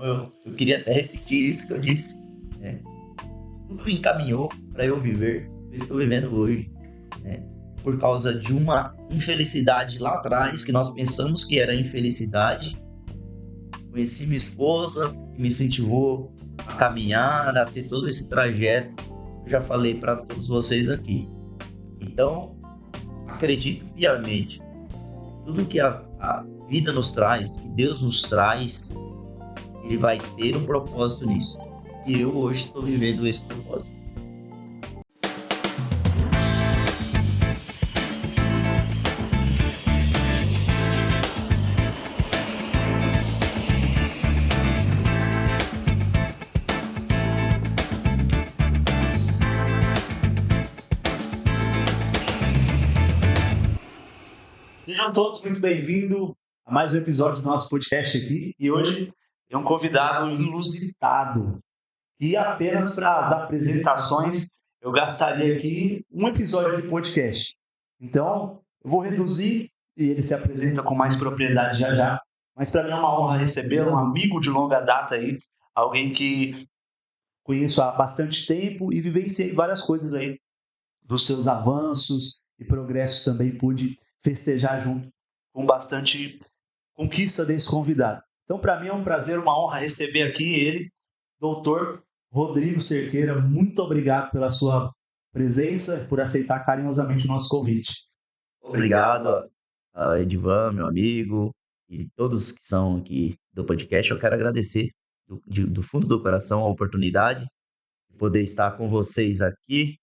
Eu queria até repetir isso que eu disse. Né? Tudo encaminhou para eu viver o que eu estou vivendo hoje. Né? Por causa de uma infelicidade lá atrás, que nós pensamos que era infelicidade. Conheci minha esposa, que me incentivou a caminhar, a ter todo esse trajeto que eu já falei para todos vocês aqui. Então, acredito piamente, tudo que a vida nos traz, que Deus nos traz, Ele vai ter um propósito nisso. E eu hoje estou vivendo esse propósito. Sejam todos muito bem-vindos a mais um episódio do nosso podcast aqui. E hoje é um convidado inusitado, que apenas para as apresentações eu gastaria aqui um episódio de podcast. Então, eu vou reduzir e ele se apresenta com mais propriedade já já. Mas para mim é uma honra receber um amigo de longa data aí, alguém que conheço há bastante tempo e vivenciei várias coisas aí dos seus avanços e progressos também pude festejar junto com bastante conquista desse convidado. Então, para mim é um prazer, uma honra receber aqui ele, doutor Rodrigo Cerqueira. Muito obrigado pela sua presença, por aceitar carinhosamente o nosso convite. Obrigado, Edivan, meu amigo, e todos que são aqui do podcast. Eu quero agradecer do fundo do coração a oportunidade de poder estar com vocês aqui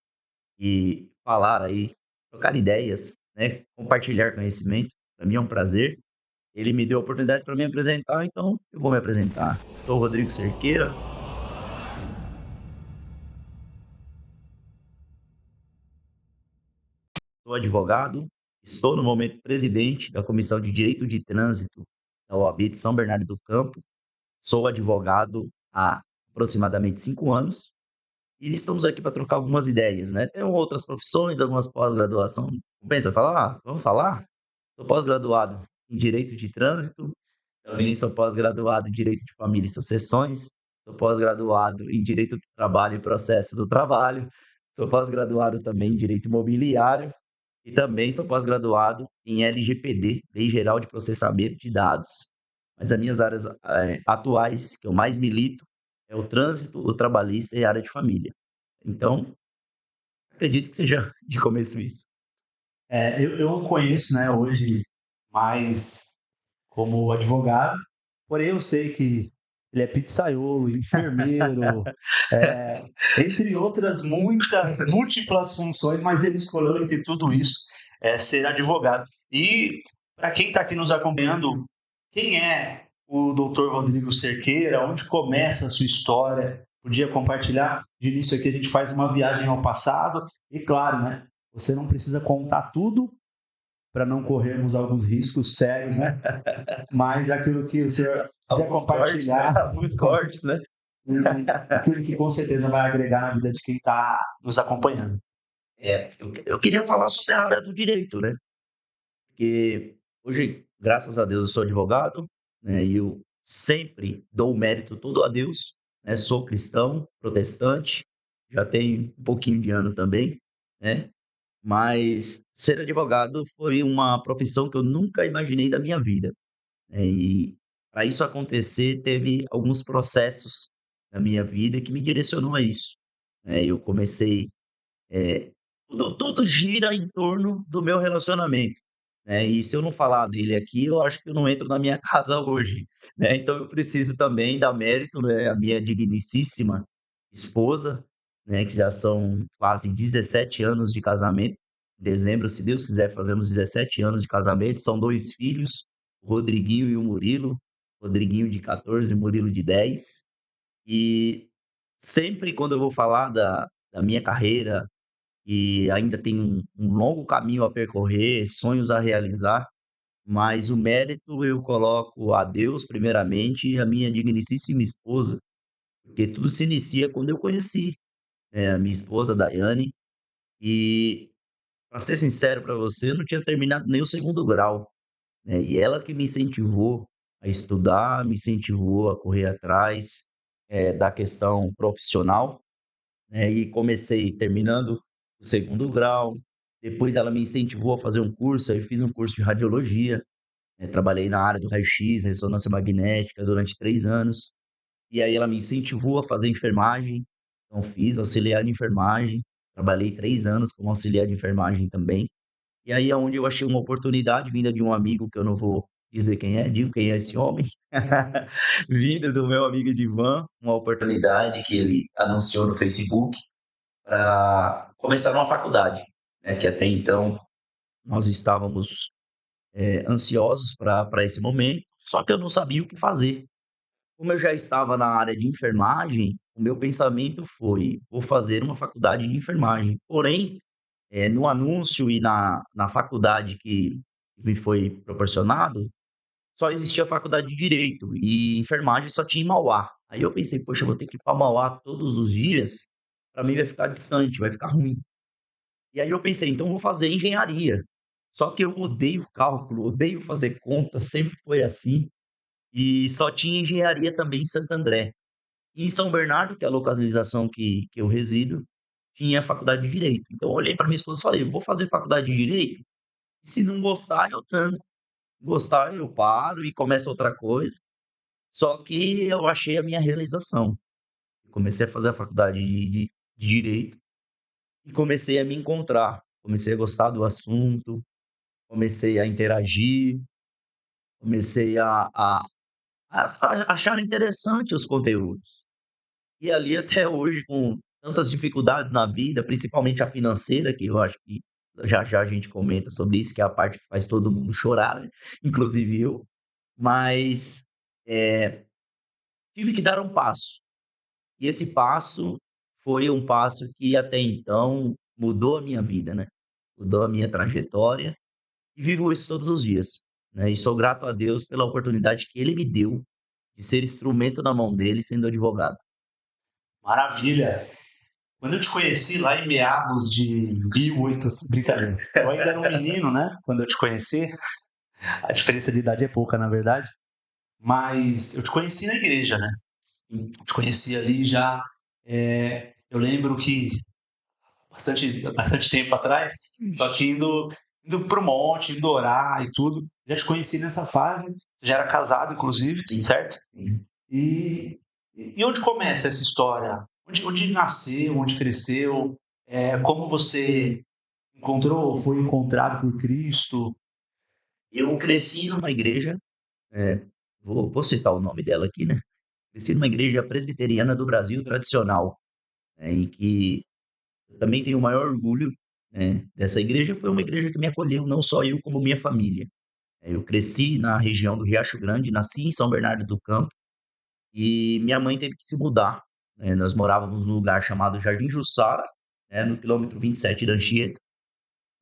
e falar aí, trocar ideias, né? Compartilhar conhecimento. Para mim é um prazer. Ele me deu a oportunidade para me apresentar, então eu vou me apresentar. Sou o Rodrigo Cerqueira. Sou advogado. Estou no momento presidente da Comissão de Direito de Trânsito da OAB de São Bernardo do Campo. Sou advogado há aproximadamente 5 anos. E estamos aqui para trocar algumas ideias, né? Tem outras profissões, algumas pós-graduação. Pensa, falar? Vamos falar? Sou pós-graduado em Direito de Trânsito, também sou pós-graduado em Direito de Família e Sucessões, sou pós-graduado em Direito do Trabalho e Processo do Trabalho, sou pós-graduado também em Direito Imobiliário e também sou pós-graduado em LGPD, Lei Geral de Processamento de Dados. Mas as minhas áreas atuais, que eu mais milito, é o trânsito, o trabalhista e a área de família. Então, acredito que seja de começo isso. Eu conheço, né, hoje mais como advogado, porém eu sei que ele é pizzaiolo, enfermeiro, entre outras múltiplas funções, mas ele escolheu entre tudo isso ser advogado. E para quem está aqui nos acompanhando, quem é o Dr. Rodrigo Cerqueira? Onde começa a sua história? Podia compartilhar? De início aqui a gente faz uma viagem ao passado e claro, né? Você não precisa contar tudo para não corrermos alguns riscos sérios, né? Mas aquilo que o senhor quiser compartilhar, alguns cortes, né? aquilo que com certeza vai agregar na vida de quem está nos acompanhando. Eu queria falar sobre a área do direito, né? Porque hoje, graças a Deus, eu sou advogado, né? E eu sempre dou o mérito todo a Deus, né? Sou cristão, protestante, já tenho um pouquinho de ano também, né? Mas ser advogado foi uma profissão que eu nunca imaginei da minha vida, né? E para isso acontecer, teve alguns processos na minha vida que me direcionou a isso, né? Eu comecei, tudo gira em torno do meu relacionamento, né? E se eu não falar dele aqui, eu acho que eu não entro na minha casa hoje, né? Então eu preciso também dar mérito, né, à minha digníssima esposa, né, que já são quase 17 anos de casamento. Em dezembro, se Deus quiser, fazemos 17 anos de casamento. São 2 filhos, o Rodriguinho e o Murilo. Rodriguinho de 14, Murilo de 10. E sempre quando eu vou falar da minha carreira, e ainda tem um longo caminho a percorrer, sonhos a realizar, mas o mérito eu coloco a Deus primeiramente e a minha digníssima esposa, porque tudo se inicia quando eu conheci, a minha esposa, Daiane, e para ser sincero para você, eu não tinha terminado nem o segundo grau, né? E ela que me incentivou a estudar, me incentivou a correr atrás da questão profissional, né? E comecei terminando o segundo grau. Depois ela me incentivou a fazer um curso, aí eu fiz um curso de radiologia, trabalhei na área do raio-x, ressonância magnética durante 3 anos. E aí ela me incentivou a fazer enfermagem, então fiz auxiliar de enfermagem, trabalhei 3 anos como auxiliar de enfermagem também. E aí é onde eu achei uma oportunidade vinda de um amigo que eu não vou dizer quem é, digo quem é esse homem, vinda do meu amigo Edivan, uma oportunidade que ele anunciou no Facebook para começar uma faculdade, né, que até então nós estávamos ansiosos para esse momento, só que eu não sabia o que fazer. Como eu já estava na área de enfermagem, o meu pensamento foi: vou fazer uma faculdade de enfermagem. Porém, no anúncio e na faculdade que me foi proporcionado, só existia a faculdade de Direito e enfermagem só tinha em Mauá. Aí eu pensei: poxa, eu vou ter que ir para Mauá todos os dias, para mim vai ficar distante, vai ficar ruim. E aí eu pensei: então vou fazer engenharia. Só que eu odeio cálculo, odeio fazer conta, sempre foi assim. E só tinha engenharia também em Santo André. E em São Bernardo, que é a localização que eu resido, tinha faculdade de Direito. Então eu olhei para minha esposa e falei: "Eu vou fazer faculdade de Direito, e se não gostar eu tranco, gostar eu paro e começo outra coisa". Só que eu achei a minha realização. Comecei a fazer a faculdade de Direito e comecei a me encontrar, comecei a gostar do assunto, comecei a interagir, comecei a achar interessante os conteúdos. E ali até hoje, com tantas dificuldades na vida, principalmente a financeira, que eu acho que já já a gente comenta sobre isso, que é a parte que faz todo mundo chorar, né, inclusive eu, mas, eh, tive que dar um passo. E esse passo foi um passo que até então mudou a minha vida, né, mudou a minha trajetória e vivo isso todos os dias, né, e sou grato a Deus pela oportunidade que ele me deu de ser instrumento na mão dele sendo advogado. Maravilha! Quando eu te conheci lá em meados de 1800, brincadeira, eu ainda era um menino, né? Quando eu te conheci, a diferença de idade é pouca, na verdade, mas eu te conheci na igreja, né? Eu te conheci ali já. Eu lembro que bastante tempo atrás, só que indo pro monte, indo orar e tudo. Já te conheci nessa fase, você já era casado, inclusive, Sim, certo? sim. E, e onde começa essa história? Onde nasceu, onde cresceu? Como você encontrou, foi encontrado por Cristo? Eu cresci numa igreja, eh, vou citar o nome dela aqui, né, cresci numa igreja presbiteriana do Brasil tradicional, em que eu também tenho o maior orgulho, né, dessa igreja. Foi uma igreja que me acolheu, não só eu, como minha família. Eu cresci na região do Riacho Grande, nasci em São Bernardo do Campo e minha mãe teve que se mudar, nós morávamos num lugar chamado Jardim Jussara, no quilômetro 27 da Anchieta,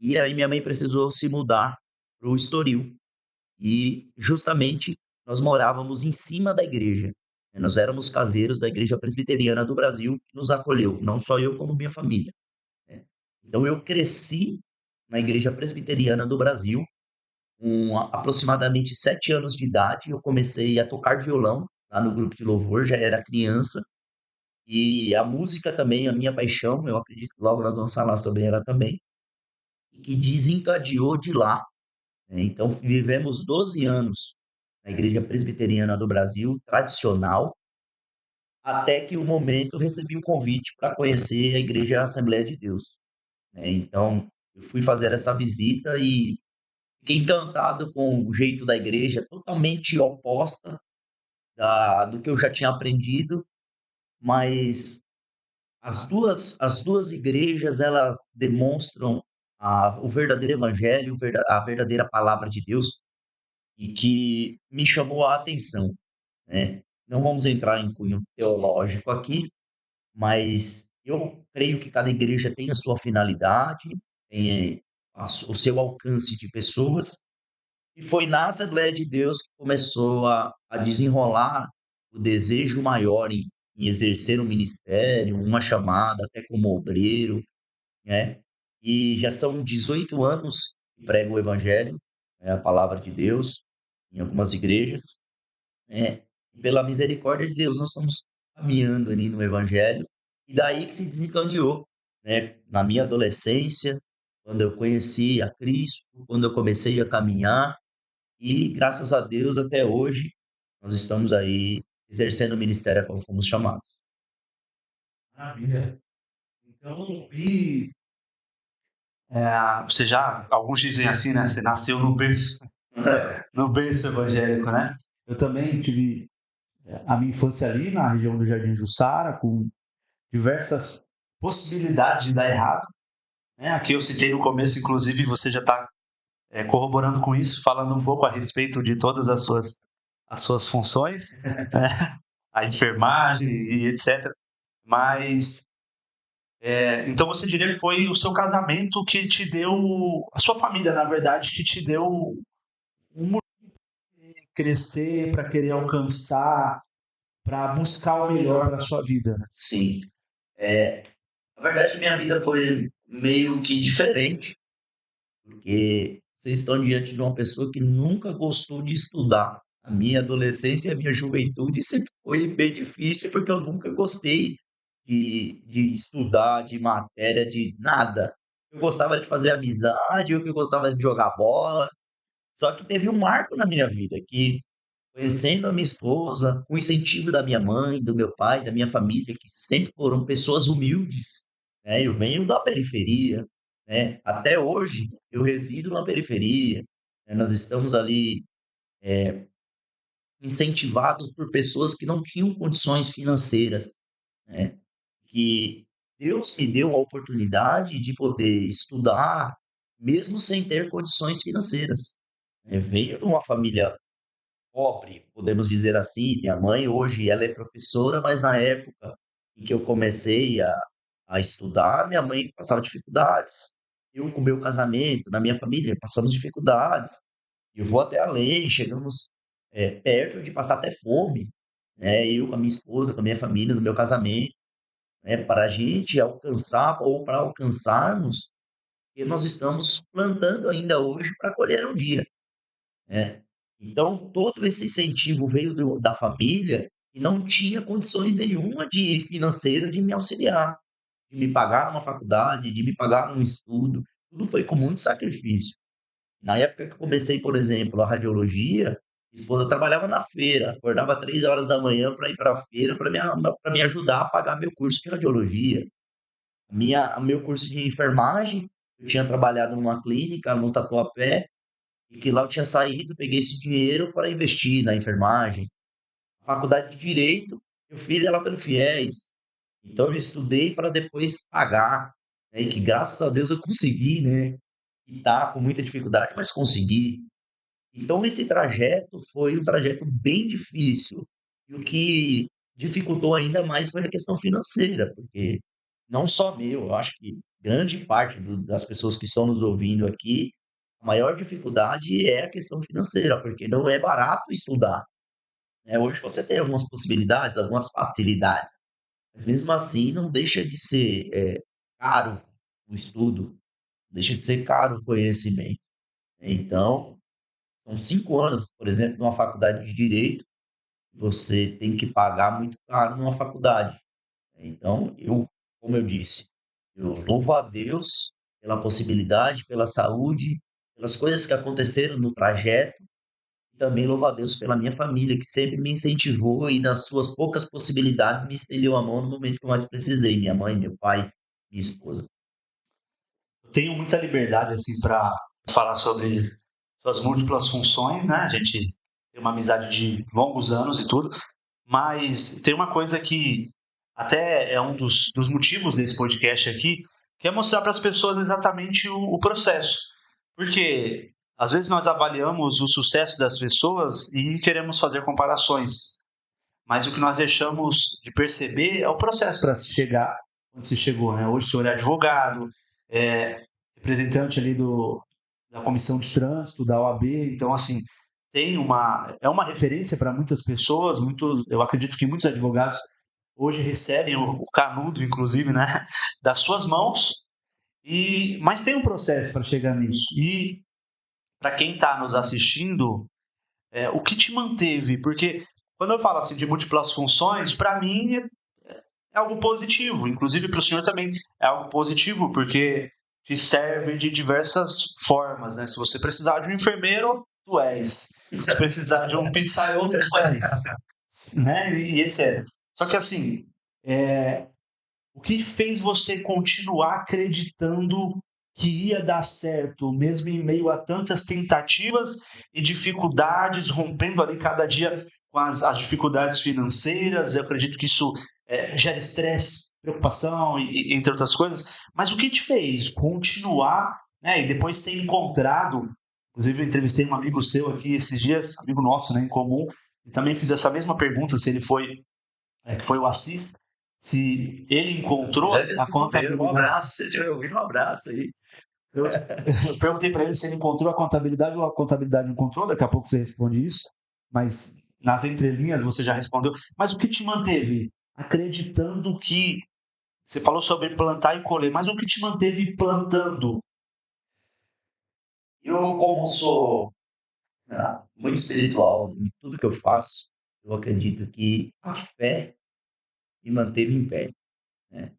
e aí minha mãe precisou se mudar para o Estoril. E justamente nós morávamos em cima da igreja, né, nós éramos caseiros da Igreja Presbiteriana do Brasil, que nos acolheu, não só eu como minha família, né. Então eu cresci na Igreja Presbiteriana do Brasil, com aproximadamente 7 anos de idade, eu comecei a tocar violão lá no grupo de louvor, já era criança, e a música também, a minha paixão, eu acredito que logo nós vamos falar sobre ela também, e que desencadeou de lá, né. Então vivemos 12 anos na Igreja Presbiteriana do Brasil, tradicional, até que o momento recebi um convite para conhecer a Igreja Assembleia de Deus, né. Então eu fui fazer essa visita e fiquei encantado com o jeito da igreja, totalmente oposta da do que eu já tinha aprendido, mas as duas igrejas, elas demonstram o verdadeiro evangelho, a verdadeira palavra de Deus, e que me chamou a atenção, né. Não vamos entrar em cunho teológico aqui, mas eu creio que cada igreja tem a sua finalidade, tem o seu alcance de pessoas, e foi na Assembleia de Deus que começou a desenrolar o desejo maior em exercer um ministério, uma chamada, até como obreiro, né. E já são 18 anos que prego o evangelho, a palavra de Deus, em algumas igrejas. né? E pela misericórdia de Deus, nós estamos caminhando ali no Evangelho, e daí que se desencadeou, né? Na minha adolescência, quando eu conheci a Cristo, quando eu comecei a caminhar, e graças a Deus até hoje nós estamos aí exercendo o ministério a qual fomos chamados. Maravilha. Então, você já, alguns dizem assim, né? Você nasceu no berço, no berço evangélico, né? Eu também tive a minha infância ali na região do Jardim Jussara, com diversas possibilidades de dar errado, né? Aqui eu citei no começo, inclusive, você já está corroborando com isso, falando um pouco a respeito de todas as suas funções, né? A enfermagem e etc. Mas, então você diria que foi o seu casamento que te deu, a sua família, na verdade, que te deu um crescer, para querer alcançar, para buscar o melhor para a sua vida, né? Sim, na verdade minha vida foi meio que diferente, porque vocês estão diante de uma pessoa que nunca gostou de estudar. A minha adolescência e a minha juventude sempre foi bem difícil, porque eu nunca gostei de estudar, de matéria, de nada. Eu gostava de fazer amizade, eu que gostava de jogar bola. Só que teve um marco na minha vida que, conhecendo a minha esposa, com o incentivo da minha mãe, do meu pai, da minha família, que sempre foram pessoas humildes, né? Eu venho da periferia, né? Até hoje eu resido na periferia, né? Nós estamos ali incentivados por pessoas que não tinham condições financeiras, né? Que Deus me deu a oportunidade de poder estudar, mesmo sem ter condições financeiras. Venho de uma família pobre, podemos dizer assim. Minha mãe hoje ela é professora, mas na época em que eu comecei a estudar, minha mãe passava dificuldades. Eu, com o meu casamento, na minha família, passamos dificuldades. Eu vou até além, chegamos perto de passar até fome, né? Eu com a minha esposa, com a minha família, no meu casamento, né? Para a gente alcançar ou para alcançarmos, que nós estamos plantando ainda hoje para colher um dia, né. Então todo esse incentivo veio da família, e não tinha condições nenhuma de financeira de me auxiliar, de me pagar uma faculdade, de me pagar um estudo, tudo foi com muito sacrifício. Na época que eu comecei, por exemplo, a radiologia, minha esposa trabalhava na feira, acordava 3 horas da manhã para ir para a feira para me ajudar a pagar meu curso de radiologia. O meu curso de enfermagem, eu tinha trabalhado numa clínica no Tatuapé, e que lá eu tinha saído, peguei esse dinheiro para investir na enfermagem. A faculdade de Direito, eu fiz ela pelo FIES. Então eu estudei para depois pagar, né, e que graças a Deus eu consegui, né, e tá com muita dificuldade, mas consegui. Então esse trajeto foi um trajeto bem difícil, e o que dificultou ainda mais foi a questão financeira, porque não só meu, eu acho que grande parte das pessoas que estão nos ouvindo aqui, a maior dificuldade é a questão financeira, porque não é barato estudar, né? Hoje você tem algumas possibilidades, algumas facilidades, mas mesmo assim não deixa de ser caro o estudo, deixa de ser caro o conhecimento. Então, são 5 anos, por exemplo, numa faculdade de direito, você tem que pagar muito caro numa faculdade. Então, como eu disse, eu louvo a Deus pela possibilidade, pela saúde, pelas coisas que aconteceram no trajeto, e também louvo a Deus pela minha família, que sempre me incentivou e, nas suas poucas possibilidades, me estendeu a mão no momento que eu mais precisei. Minha mãe, meu pai, minha esposa. Eu tenho muita liberdade assim para falar sobre suas múltiplas funções, né? A gente tem uma amizade de longos anos e tudo, mas tem uma coisa que até é um dos motivos desse podcast aqui, que é mostrar para as pessoas exatamente o processo. Porque às vezes nós avaliamos o sucesso das pessoas e queremos fazer comparações, mas o que nós deixamos de perceber é o processo para se chegar onde se chegou, né? Hoje o senhor é advogado, é representante ali da comissão de trânsito da OAB, então assim é uma referência para muitas pessoas, eu acredito que muitos advogados hoje recebem o canudo, inclusive, né, das suas mãos, mas tem um processo para chegar nisso. E para quem está nos assistindo, o que te manteve? Porque quando eu falo assim de múltiplas funções, para mim é algo positivo. Inclusive para o senhor também é algo positivo, porque te serve de diversas formas, né? Se você precisar de um enfermeiro, tu és. Se precisar de um pizzaiolo, tu és. Né? E etc. Só que assim, o que fez você continuar acreditando que ia dar certo, mesmo em meio a tantas tentativas e dificuldades, rompendo ali cada dia com as dificuldades financeiras? Eu acredito que isso gera estresse, preocupação, entre outras coisas. Mas o que te fez continuar, né, e depois ser encontrado? Inclusive, eu entrevistei um amigo seu aqui esses dias, amigo nosso, né, em comum, e também fiz essa mesma pergunta, se ele foi, que foi o Assis, se ele encontrou a contabilidade. Um abraço, se estiver ouvindo, um abraço aí. Eu perguntei para ele se ele encontrou a contabilidade ou a contabilidade encontrou, daqui a pouco você responde isso, mas nas entrelinhas você já respondeu. Mas o que te manteve acreditando que. Você falou sobre plantar e colher, mas o que te manteve plantando? Eu, como sou muito espiritual em tudo que eu faço, eu acredito que a fé me manteve em pé, né?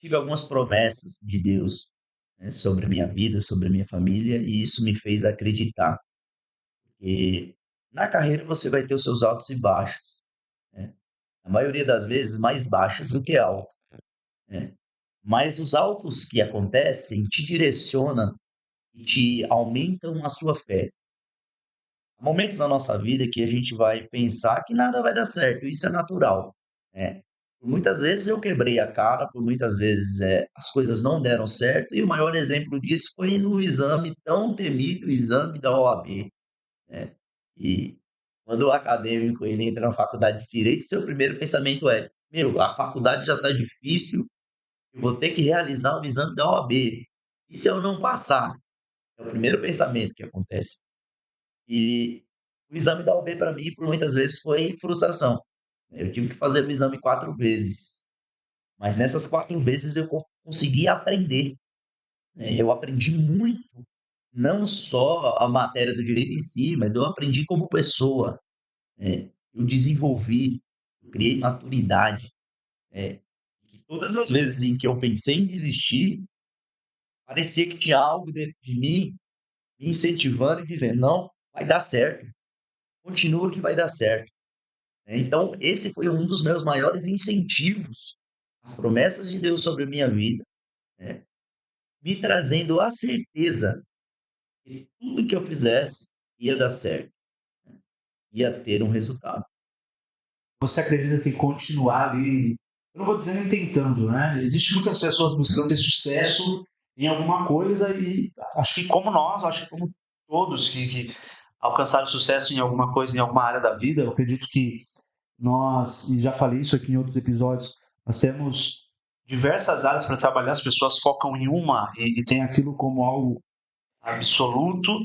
Tive algumas promessas de Deus, né, sobre a minha vida, sobre a minha família, e isso me fez acreditar que na carreira você vai ter os seus altos e baixos, né? A maioria das vezes mais baixos do que altos, né? Mas os altos que acontecem te direcionam e te aumentam a sua fé. Há momentos na nossa vida que a gente vai pensar que nada vai dar certo, isso é natural, né? Por muitas vezes eu quebrei a cara, por muitas vezes as coisas não deram certo, e o maior exemplo disso foi no exame tão temido, o exame da OAB, né? E quando o acadêmico ele entra na faculdade de Direito, seu primeiro pensamento é: meu, a faculdade já está difícil, eu vou ter que realizar o exame da OAB. E se eu não passar? É o primeiro pensamento que acontece. E o exame da OAB para mim, por muitas vezes, foi frustração. Eu tive que fazer o exame 4 vezes, mas nessas 4 vezes eu consegui aprender, né? Eu aprendi muito, não só a matéria do direito em si, mas eu aprendi como pessoa, né? Eu desenvolvi, eu criei maturidade, né? E todas as vezes em que eu pensei em desistir, parecia que tinha algo dentro de mim me incentivando e dizendo: "Não, vai dar certo, continua que vai dar certo". Então, esse foi um dos meus maiores incentivos, as promessas de Deus sobre a minha vida, né, me trazendo a certeza que tudo que eu fizesse ia dar certo, ia ter um resultado. Você acredita que continuar ali, eu não vou dizer nem tentando, né? Existem muitas pessoas buscando ter sucesso em alguma coisa e acho que como nós, acho que como todos que alcançaram sucesso em alguma coisa, em alguma área da vida, eu acredito que nós, e já falei isso aqui em outros episódios, nós temos diversas áreas para trabalhar, as pessoas focam em uma e tem aquilo como algo absoluto,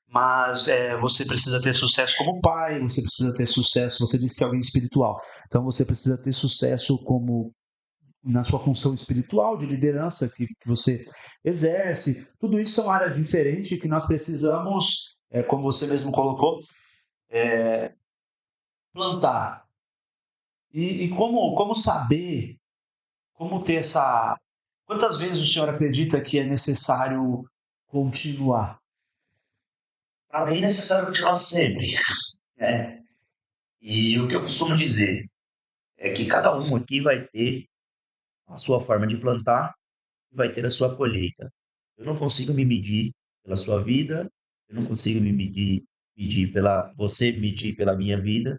mas você precisa ter sucesso como pai, você precisa ter sucesso, você disse que é alguém espiritual, então você precisa ter sucesso como na sua função espiritual, de liderança que você exerce. Tudo isso são áreas diferentes que nós precisamos, como você mesmo colocou, plantar. E como saber, como ter essa. Quantas vezes o senhor acredita que é necessário continuar? Para mim é necessário continuar sempre, né? E o que eu costumo dizer é que cada um aqui vai ter a sua forma de plantar e vai ter a sua colheita. Eu não consigo me medir pela sua vida, eu não consigo me medir pela você medir pela minha vida.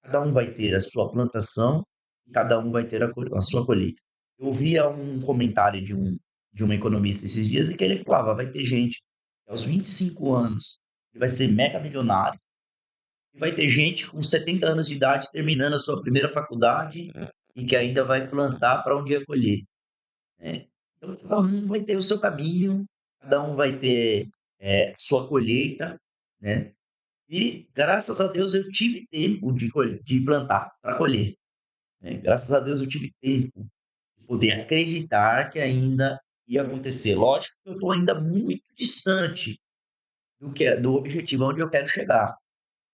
Cada um vai ter a sua plantação e cada um vai ter a sua colheita. Eu ouvia um comentário de um economista esses dias em que ele falava: vai ter gente que aos 25 anos que vai ser mega milionário, e vai ter gente com 70 anos de idade terminando a sua primeira faculdade e que ainda vai plantar para um dia colher, né? Então, cada um vai ter o seu caminho, cada um vai ter sua colheita, né? E graças a Deus eu tive tempo de plantar para colher, né? Graças a Deus eu tive tempo de poder acreditar que ainda ia acontecer. Lógico que eu estou ainda muito distante do objetivo onde eu quero chegar,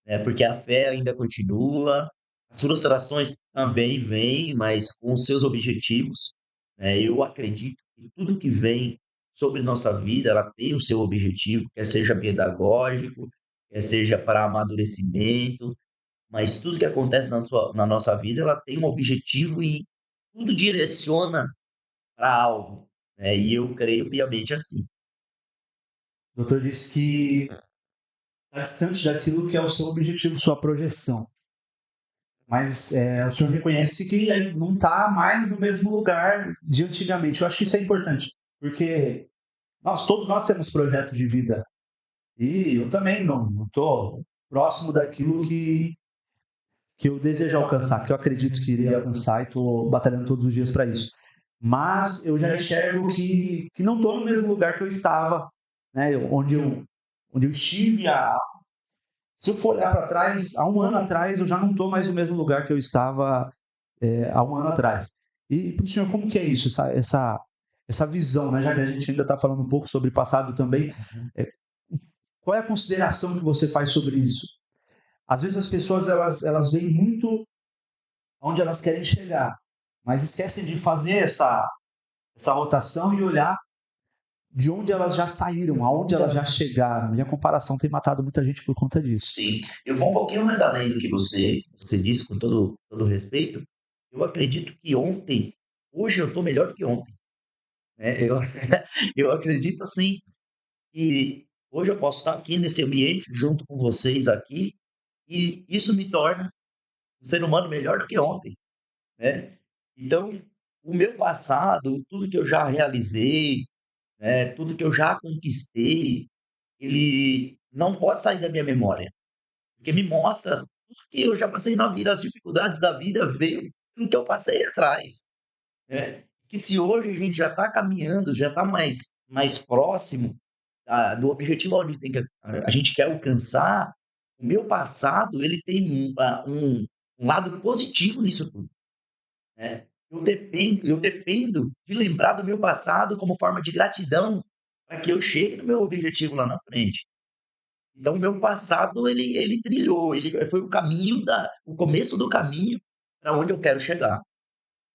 né? Porque a fé ainda continua, as frustrações também vêm, mas com os seus objetivos, né? Eu acredito que tudo que vem sobre nossa vida, ela tem o seu objetivo, quer seja pedagógico, quer seja para amadurecimento, mas tudo que acontece na nossa vida, ela tem um objetivo e tudo direciona para algo, né? E eu creio piamente assim. O doutor disse que está distante daquilo que é o seu objetivo, sua projeção. Mas o senhor reconhece que não está mais no mesmo lugar de antigamente. Eu acho que isso é importante, porque todos nós temos projetos de vida. E eu também não estou próximo daquilo que eu desejo alcançar, que eu acredito que irei alcançar e estou batalhando todos os dias para isso. Mas eu já enxergo que não estou no mesmo lugar que eu estava, né? Onde eu estive se eu for olhar para trás, há um ano atrás, eu já não estou mais no mesmo lugar que eu estava há um ano atrás. E para o senhor, como que é isso, essa visão, né? Já que a gente ainda está falando um pouco sobre passado também, é, qual é a consideração que você faz sobre isso? Às vezes as pessoas elas veem muito onde elas querem chegar, mas esquecem de fazer essa rotação e olhar de onde elas já saíram, aonde elas já chegaram. E a comparação tem matado muita gente por conta disso. Sim, eu vou um pouquinho mais além do que você disse, com todo respeito. Eu acredito que hoje eu estou melhor do que ontem, né? Eu acredito assim que hoje eu posso estar aqui nesse ambiente junto com vocês aqui e isso me torna um ser humano melhor do que ontem, né? Então, o meu passado, tudo que eu já realizei, né, tudo que eu já conquistei, ele não pode sair da minha memória, porque me mostra tudo que eu já passei na vida, as dificuldades da vida veio do que eu passei atrás, né? Que se hoje a gente já está caminhando, já está mais próximo do objetivo onde a gente quer alcançar, o meu passado ele tem um lado positivo nisso tudo, né? Eu dependo de lembrar do meu passado como forma de gratidão para que eu chegue no meu objetivo lá na frente. Então, o meu passado, ele trilhou, ele foi o começo do caminho para onde eu quero chegar.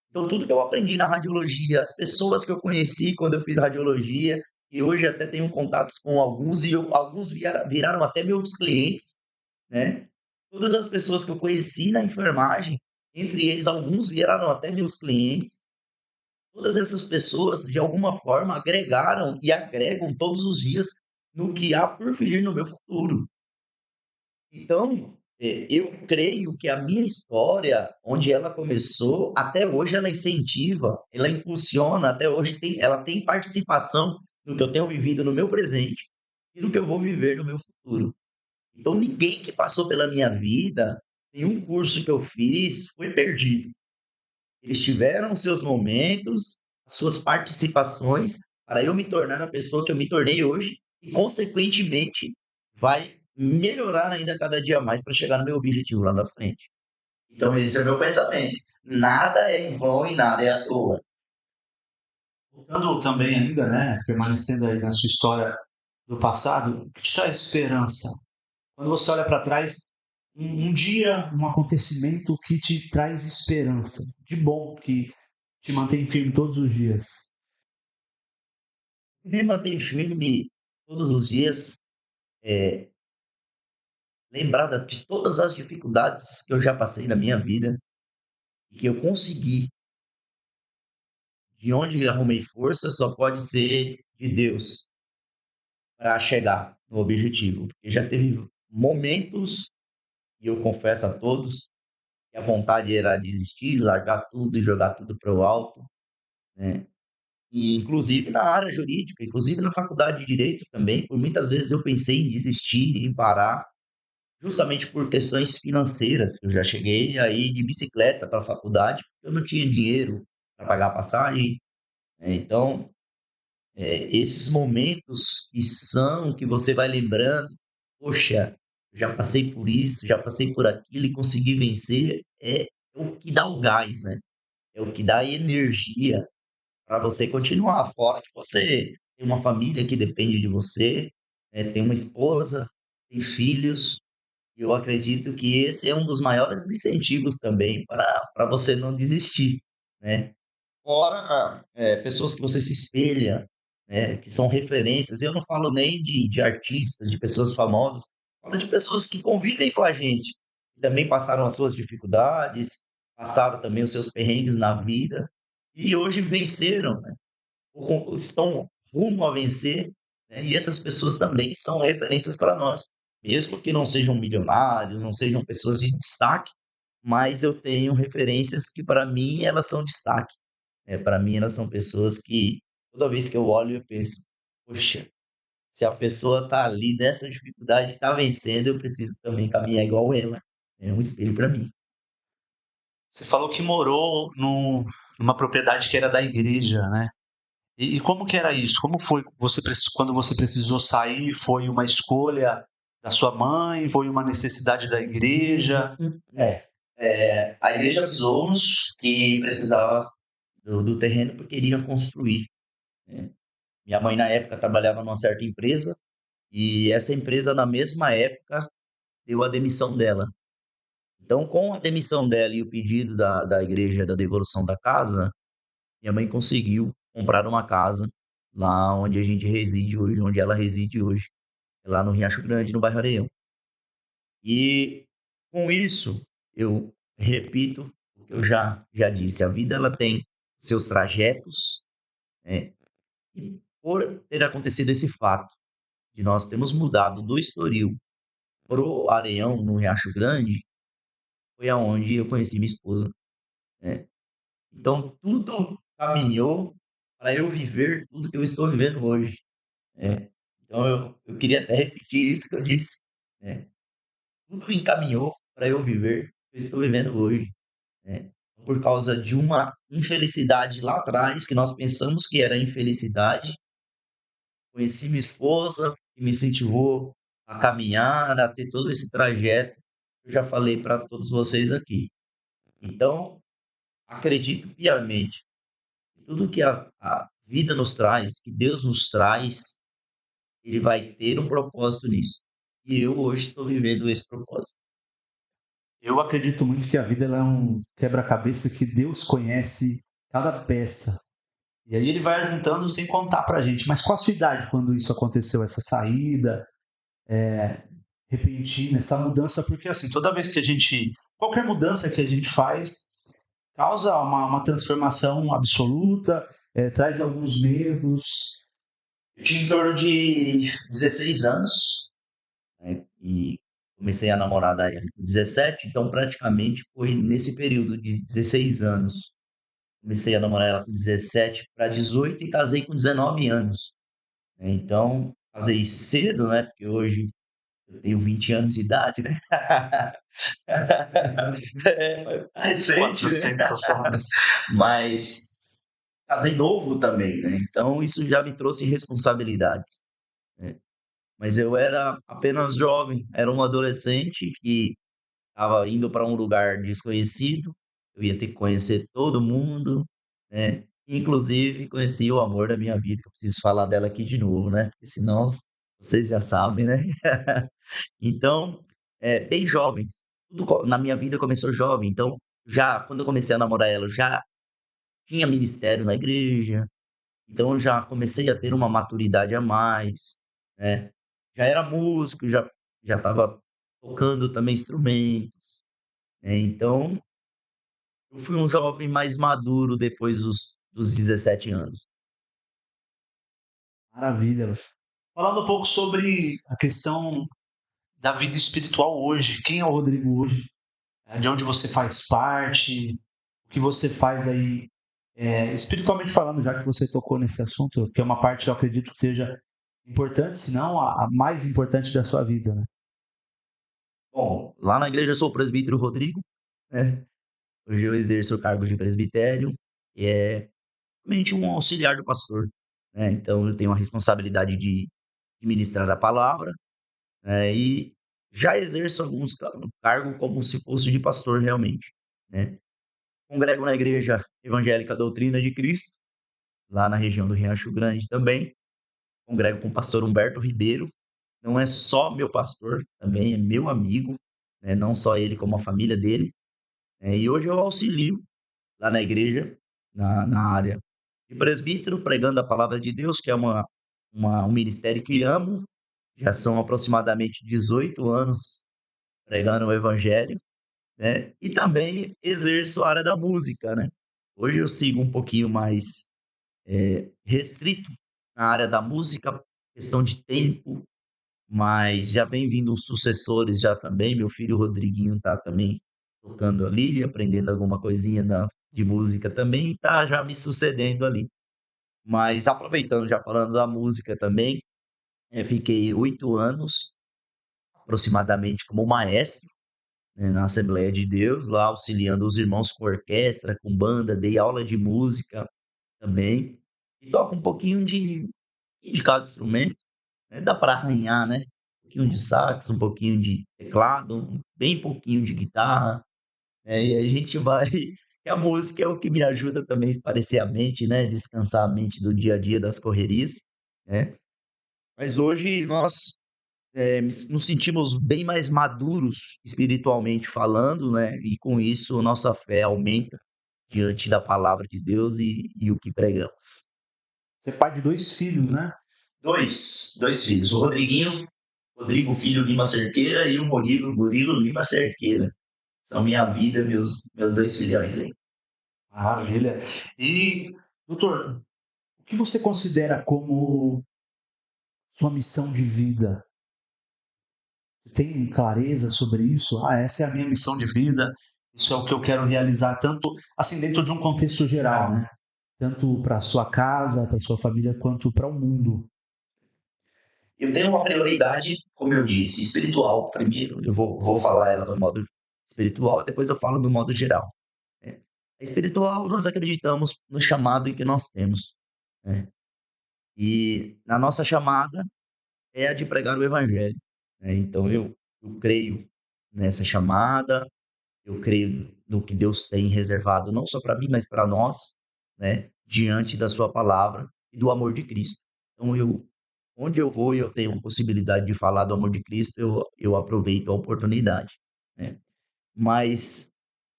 Então, tudo que eu aprendi na radiologia, as pessoas que eu conheci quando eu fiz radiologia, e hoje até tenho contatos com alguns, e alguns viraram até meus clientes, né? Todas as pessoas que eu conheci na enfermagem, entre eles, alguns viraram até meus clientes. Todas essas pessoas, de alguma forma, agregaram e agregam todos os dias no que há por vir no meu futuro. Então, eu creio que a minha história, onde ela começou, até hoje ela incentiva, ela impulsiona, até hoje ela tem participação no que eu tenho vivido no meu presente e no que eu vou viver no meu futuro. Então, ninguém que passou pela minha vida, nenhum curso que eu fiz foi perdido. Eles tiveram seus momentos, as suas participações, para eu me tornar a pessoa que eu me tornei hoje e, consequentemente, vai melhorar ainda cada dia mais para chegar no meu objetivo lá na frente. Então, esse é o meu pensamento. Nada é em vão e nada é à toa. Voltando também ainda, né, permanecendo aí na sua história do passado, o que te traz esperança? Quando você olha para trás, um dia, um acontecimento que te traz esperança, de bom, que te mantém firme todos os dias. Me manter firme todos os dias, é, lembrar de todas as dificuldades que eu já passei na minha vida e que eu consegui. De onde arrumei força só pode ser de Deus para chegar no objetivo. Porque já teve momentos, e eu confesso a todos, que a vontade era desistir, largar tudo e jogar tudo para o alto, né? E inclusive na área jurídica, inclusive na faculdade de direito também, por muitas vezes eu pensei em desistir, em parar, justamente por questões financeiras. Eu já cheguei aí de bicicleta para a faculdade, porque eu não tinha dinheiro para pagar a passagem, né? Então, esses momentos que você vai lembrando, poxa, já passei por isso, já passei por aquilo e consegui vencer, é o que dá o gás, né? É o que dá energia para você continuar forte. Você tem uma família que depende de você, tem uma esposa, tem filhos, Eu acredito que esse é um dos maiores incentivos também para você não desistir, né. Fora, pessoas que você se espelha, né, que são referências, eu não falo nem de artistas, de pessoas famosas, falo de pessoas que convivem com a gente, que também passaram as suas dificuldades, passaram também os seus perrengues na vida, e hoje venceram, né, estão rumo a vencer, né, e essas pessoas também são referências para nós. Mesmo que não sejam milionários, não sejam pessoas de destaque, mas eu tenho referências que para mim elas são destaque. Para mim elas são pessoas que toda vez que eu olho eu penso: "Poxa, se a pessoa tá ali nessa dificuldade, tá vencendo, eu preciso também caminhar igual ela". É um espelho para mim. Você falou que morou numa propriedade que era da igreja, né? E como que era isso? Como foi quando você precisou sair? Foi uma escolha da sua mãe? Foi uma necessidade da igreja? A igreja avisou-nos que precisava do terreno porque iriam construir, né. Minha mãe na época trabalhava numa certa empresa, e essa empresa na mesma época deu a demissão dela. Então com a demissão dela e o pedido da igreja da devolução da casa, minha mãe conseguiu comprar uma casa lá onde a gente reside hoje, onde ela reside hoje, lá no Riacho Grande, no bairro Areião. E com isso, eu repito o que eu já disse, a vida ela tem seus trajetos, né, e por ter acontecido esse fato de nós termos mudado do Estoril pro Areião, no Riacho Grande, foi aonde eu conheci minha esposa, né. Então tudo caminhou para eu viver tudo que eu estou vivendo hoje. É, então eu queria até repetir isso que eu disse, né, tudo encaminhou para eu viver o que eu estou vivendo hoje, né, por causa de uma infelicidade lá atrás, que nós pensamos que era infelicidade, conheci minha esposa, que me incentivou a caminhar, a ter todo esse trajeto, que eu já falei para todos vocês aqui. Então, acredito piamente que tudo que a vida nos traz, que Deus nos traz, ele vai ter um propósito nisso. E eu hoje estou vivendo esse propósito. Eu acredito muito que a vida ela é um quebra-cabeça que Deus conhece cada peça. E aí ele vai juntando sem contar pra gente. Mas qual a sua idade quando isso aconteceu? Essa saída repentina, essa mudança? Porque assim, toda vez que a gente. Qualquer mudança que a gente faz causa uma transformação absoluta, traz alguns medos. Eu tinha em torno de 16 anos, né, e comecei a namorar daí com 17, então praticamente foi nesse período de 16 anos. Comecei a namorar ela com 17 para 18 e casei com 19 anos, né, então casei cedo, né, porque hoje eu tenho 20 anos de idade, né. Foi recente, né. 400 anos. Mas casei novo também, né, então isso já me trouxe responsabilidades, né. Mas eu era apenas jovem, era um adolescente que estava indo para um lugar desconhecido, eu ia ter que conhecer todo mundo, né, inclusive conheci o amor da minha vida, que eu preciso falar dela aqui de novo, né, porque senão vocês já sabem, né. Então, bem jovem, tudo na minha vida começou jovem, então já quando eu comecei a namorar ela, eu já tinha ministério na igreja, então eu já comecei a ter uma maturidade a mais, né. Já era músico, já estava tocando também instrumentos, né, então eu fui um jovem mais maduro depois dos 17 anos. Maravilha. Falando um pouco sobre a questão da vida espiritual hoje. Quem é o Rodrigo hoje? De onde você faz parte? O que você faz aí, espiritualmente falando, já que você tocou nesse assunto, que é uma parte que eu acredito que seja importante, se não a mais importante da sua vida, né? Bom, lá na igreja eu sou o presbítero Rodrigo, né, hoje eu exerço o cargo de presbitério, e é somente um auxiliar do pastor, né, então eu tenho a responsabilidade de ministrar a palavra, e já exerço alguns cargo como se fosse de pastor realmente, né. Congrego na Igreja Evangélica Doutrina de Cristo, lá na região do Riacho Grande também, congrego com o pastor Humberto Ribeiro, não é só meu pastor, também é meu amigo, né? Não só ele, como a família dele. E hoje eu auxilio lá na igreja, na área de presbítero, pregando a palavra de Deus, que é um ministério que amo. Já são aproximadamente 18 anos pregando o evangelho, né? E também exerço a área da música, né? Hoje eu sigo um pouquinho mais restrito na área da música, questão de tempo, mas já vem vindo os sucessores já também. Meu filho Rodriguinho tá também tocando ali, aprendendo alguma coisinha de música também, e tá já me sucedendo ali. Mas aproveitando, já falando da música também, fiquei 8 anos aproximadamente como maestro, né, na Assembleia de Deus, lá auxiliando os irmãos com orquestra, com banda, dei aula de música também, e toco um pouquinho de cada instrumento, né? Dá para arranhar, né? Um pouquinho de sax, um pouquinho de teclado, bem pouquinho de guitarra, né? E a gente vai. E a música é o que me ajuda também a espairecer a mente, né? Descansar a mente do dia a dia das correrias, né? Mas hoje nós nos sentimos bem mais maduros espiritualmente falando, né? E com isso nossa fé aumenta diante da palavra de Deus e o que pregamos. Você é pai de 2 filhos, né? Dois filhos. O Rodrigo Filho Lima Cerqueira e o Murilo Lima Cerqueira. São minha vida, meus dois filhões aí. Maravilha. E, doutor, o que você considera como sua missão de vida? Você tem clareza sobre isso? Ah, essa é a minha missão de vida. Isso é o que eu quero realizar, tanto assim dentro de um contexto geral, né? Tanto para sua casa, para sua família, quanto para o mundo. Eu tenho uma prioridade, como eu disse, espiritual primeiro. Eu vou falar ela do modo espiritual, depois eu falo do modo geral, né? A espiritual, nós acreditamos no chamado que nós temos, né? E na nossa chamada é a de pregar o evangelho, né? Então eu creio nessa chamada, eu creio no que Deus tem reservado, não só para mim, mas para nós, né? Diante da sua palavra e do amor de Cristo. Então onde eu vou e eu tenho a possibilidade de falar do amor de Cristo, eu aproveito a oportunidade, né? Mas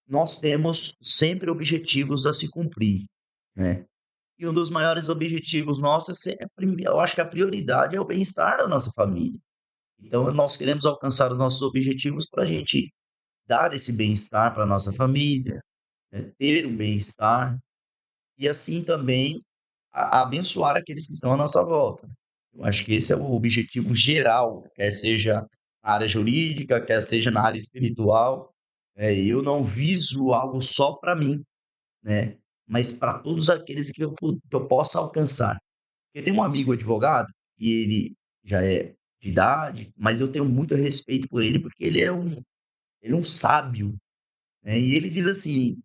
nós temos sempre objetivos a se cumprir, né? E um dos maiores objetivos nossos é sempre, eu acho que a prioridade é o bem-estar da nossa família. Então, nós queremos alcançar os nossos objetivos para a gente dar esse bem-estar para a nossa família, né? Ter um bem-estar e assim também abençoar aqueles que estão à nossa volta. Eu acho que esse é o objetivo geral, quer seja na área jurídica, quer seja na área espiritual. Eu não viso algo só para mim, né? Mas para todos aqueles que eu possa alcançar. Eu tenho um amigo advogado e ele já é de idade, mas eu tenho muito respeito por ele porque ele é um sábio, né? E ele diz assim: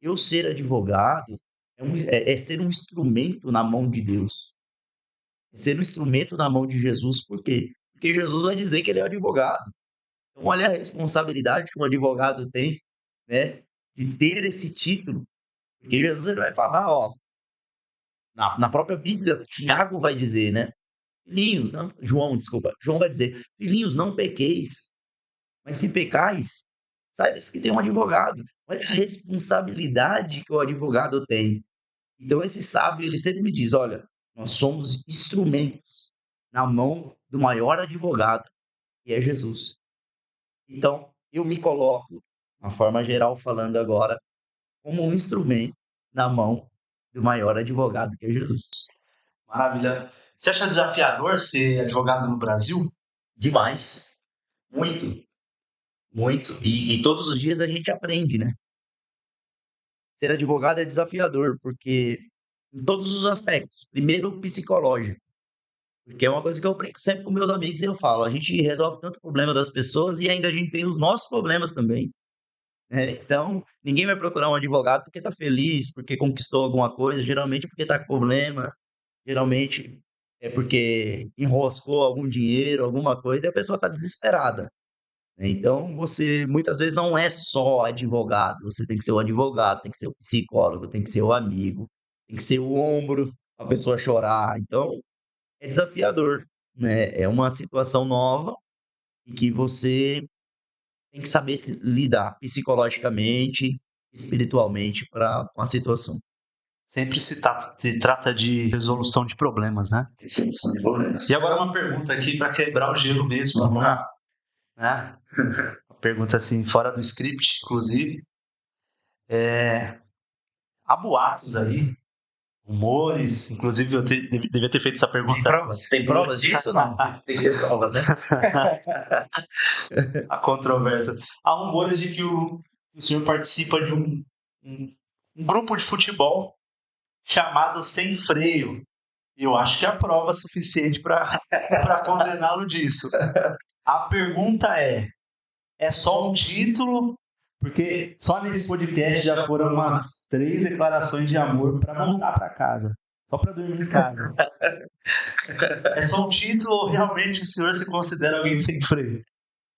eu ser advogado é ser um instrumento na mão de Deus, é ser um instrumento na mão de Jesus. Por quê? Porque Jesus vai dizer que ele é advogado. Então, olha a responsabilidade que um advogado tem, né, de ter esse título, porque Jesus ele vai falar, ó, na própria Bíblia, Tiago vai dizer, né? Filhinhos, não, João, desculpa, João vai dizer: filhinhos, não pequeis, mas se pecais, saibas que tem um advogado. Olha a responsabilidade que o advogado tem. Então, esse sábio, ele sempre me diz: olha, nós somos instrumentos na mão do maior advogado, que é Jesus. Então, eu me coloco, de uma forma geral falando agora, como um instrumento na mão do maior advogado, que é Jesus. Maravilha. Você acha desafiador ser advogado no Brasil? Demais. Muito, muito. E todos os dias a gente aprende, né? Ser advogado é desafiador, porque em todos os aspectos. Primeiro, o psicológico, porque é uma coisa que eu brinco sempre com meus amigos e eu falo: a gente resolve tanto problema das pessoas e ainda a gente tem os nossos problemas também, né? Então, ninguém vai procurar um advogado porque está feliz, porque conquistou alguma coisa, geralmente é porque está com problema, geralmente é porque enroscou algum dinheiro, alguma coisa, e a pessoa está desesperada, né? Então, você muitas vezes não é só advogado, você tem que ser o advogado, tem que ser o psicólogo, tem que ser o amigo, tem que ser o ombro, a pessoa chorar. Então, é desafiador, né? É uma situação nova em que você tem que saber se lidar psicologicamente, espiritualmente com a situação. Sempre se trata de resolução de problemas, né? Solução de problemas. E agora uma pergunta aqui para quebrar o gelo mesmo, Vamos lá. né? Uma pergunta assim, fora do script, inclusive. Há boatos aí, rumores, inclusive devia ter feito essa pergunta. Tem provas disso? Não. Tem que ter provas, né? Há controvérsia. Há rumores de que o senhor participa de um grupo de futebol chamado Sem Freio. E eu acho que há prova suficiente para condená-lo disso. A pergunta é só um título? Porque só nesse podcast já foram umas 3 declarações de amor para voltar para casa. Só para dormir em casa. É só um título ou realmente o senhor se considera alguém sem freio?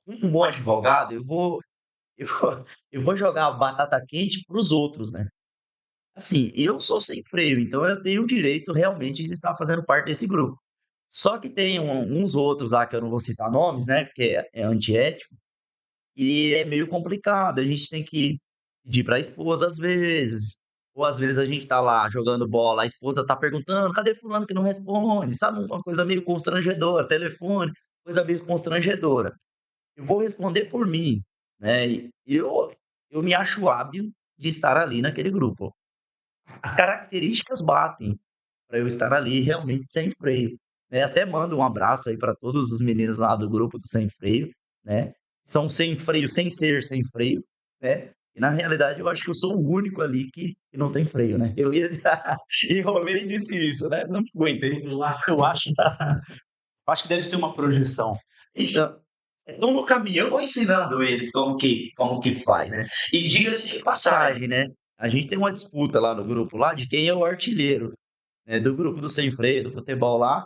Um bom advogado, eu vou, eu vou jogar batata quente para os outros, né? Assim, eu sou sem freio, então eu tenho o direito realmente de estar fazendo parte desse grupo. Só que tem uns outros lá que eu não vou citar nomes, né? Porque é antiético. E é meio complicado. A gente tem que pedir para a esposa às vezes. Ou às vezes a gente tá lá jogando bola, a esposa tá perguntando: cadê fulano que não responde? Sabe, uma coisa meio constrangedora, telefone, coisa meio constrangedora. Eu vou responder por mim, né? E eu me acho hábil de estar ali naquele grupo. As características batem para eu estar ali realmente sem freio, né? Até mando um abraço aí para todos os meninos lá do grupo do Sem Freio, né? São sem freio sem ser sem freio, né? E na realidade eu acho que eu sou o único ali que não tem freio, né? Eu ia enrolei e disse isso, né? Não aguentei. Eu acho que deve ser uma projeção. Então, estão no caminhão ensinando eles como que faz, né? E diga-se de passagem, né? A gente tem uma disputa lá no grupo lá de quem é o artilheiro, né, do grupo do Sem Freio, do futebol lá,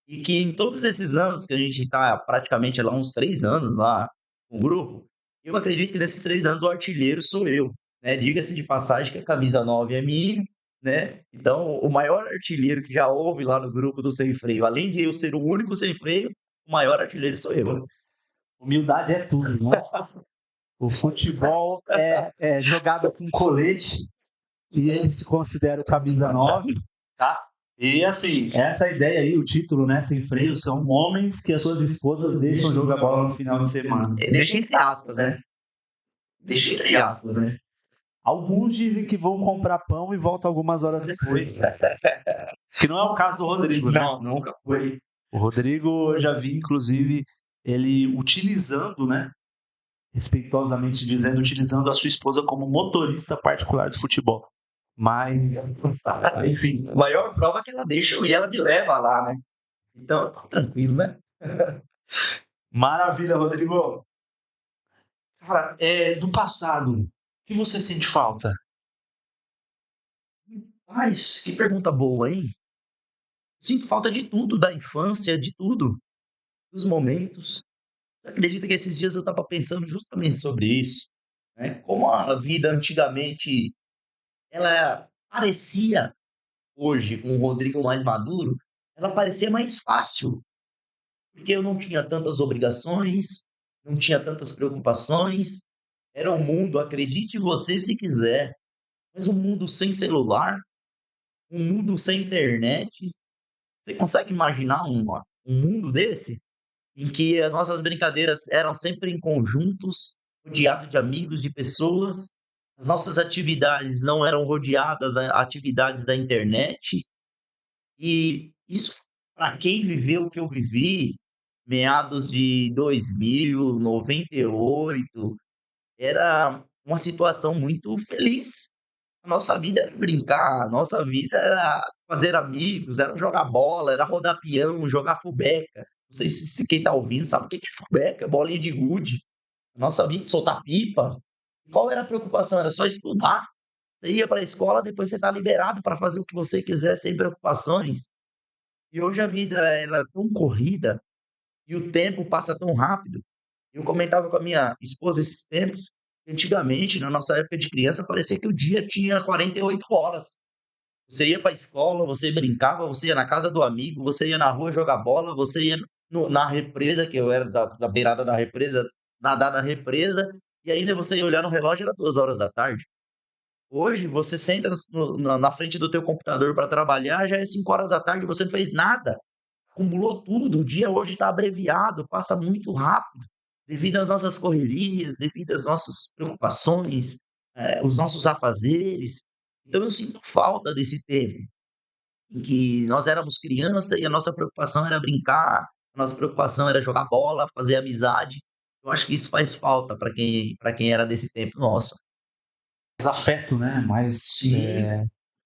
e que em todos esses anos que a gente está praticamente lá uns 3 anos lá com o grupo, eu acredito que nesses 3 anos o artilheiro sou eu, né? Diga-se de passagem que a camisa 9 é minha, né? Então, o maior artilheiro que já houve lá no grupo do Sem Freio, além de eu ser o único sem freio, o maior artilheiro sou eu. Humildade é tudo, né? O futebol é jogado com colete e ele se considera o camisa 9, tá? E assim, essa ideia aí, o título, né, Sem Freio, são homens que as suas esposas deixam jogar bola no final de semana. Deixa entre aspas, né? Deixa entre aspas, né? Alguns dizem que vão comprar pão e voltam algumas horas depois. Que não é o caso do Rodrigo, né? Não, nunca foi. O Rodrigo, eu já vi, inclusive, ele utilizando, né? Respeitosamente dizendo, utilizando a sua esposa como motorista particular de futebol. Mas, enfim, a maior prova é que ela deixa e ela me leva lá, né? Então, tá tranquilo, né? Maravilha, Rodrigo. Cara, do passado, o que você sente falta? Mas, que pergunta boa, hein? Sinto falta de tudo, da infância, de tudo, dos momentos. Você acredita que esses dias eu estava pensando justamente sobre isso, né? Como a vida antigamente, ela parecia, hoje, com o Rodrigo mais maduro, ela parecia mais fácil, porque eu não tinha tantas obrigações, não tinha tantas preocupações. Era um mundo, acredite você se quiser, mas um mundo sem celular, um mundo sem internet. Você consegue imaginar um mundo desse? Em que as nossas brincadeiras eram sempre em conjuntos, rodeados de amigos, de pessoas. As nossas atividades não eram rodeadas a atividades da internet. E isso, para quem viveu o que eu vivi, meados de 2000, 98, era uma situação muito feliz. A nossa vida era brincar, a nossa vida era fazer amigos, era jogar bola, era rodar peão, jogar fubeca. Não sei se quem tá ouvindo sabe o que é fubeca, bolinha de gude. A nossa vida, soltar pipa. Qual era a preocupação? Era só estudar. Você ia para a escola, depois você está liberado para fazer o que você quiser sem preocupações. E hoje a vida ela é tão corrida e o tempo passa tão rápido. Eu comentava com a minha esposa esses tempos, que antigamente, na nossa época de criança, parecia que o dia tinha 48 horas. Você ia para a escola, você brincava, você ia na casa do amigo, você ia na rua jogar bola, você ia na represa, que eu era da beirada da represa, nadar na represa, e ainda você ia olhar no relógio, era 2 horas da tarde. Hoje, você senta na frente do teu computador para trabalhar, já é 5 horas da tarde, você não fez nada. Acumulou tudo, o dia hoje está abreviado, passa muito rápido, devido às nossas correrias, devido às nossas preocupações, os nossos afazeres. Então eu sinto falta desse tempo em que nós éramos criança e a nossa preocupação era brincar, a nossa preocupação era jogar bola, fazer amizade. Eu acho que isso faz falta para quem era desse tempo nosso. Mais afeto, né? Mais Sim.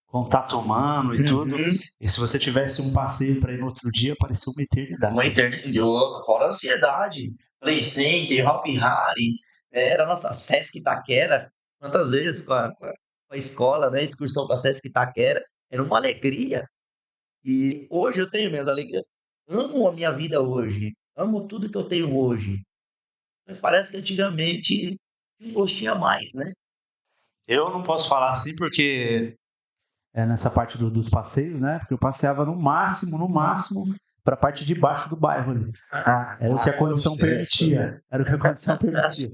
contato humano e tudo. Uhum. E se você tivesse um passeio para ir no outro dia, parecia uma eternidade. Uma internet fora a ansiedade. Play Center, Hop Harry, era a nossa Sesc Itaquera. Quantas vezes com a escola, né? Excursão para Sesc Itaquera. Era uma alegria. E hoje eu tenho minhas alegrias. Amo a minha vida hoje. Amo tudo que eu tenho hoje. Mas parece que antigamente tinha um gostinho a mais, né? Eu não posso falar assim porque é nessa parte dos passeios, né? Porque eu passeava no máximo, para a parte de baixo do bairro ali. Era o que a condição permitia. Era o que a condição permitia.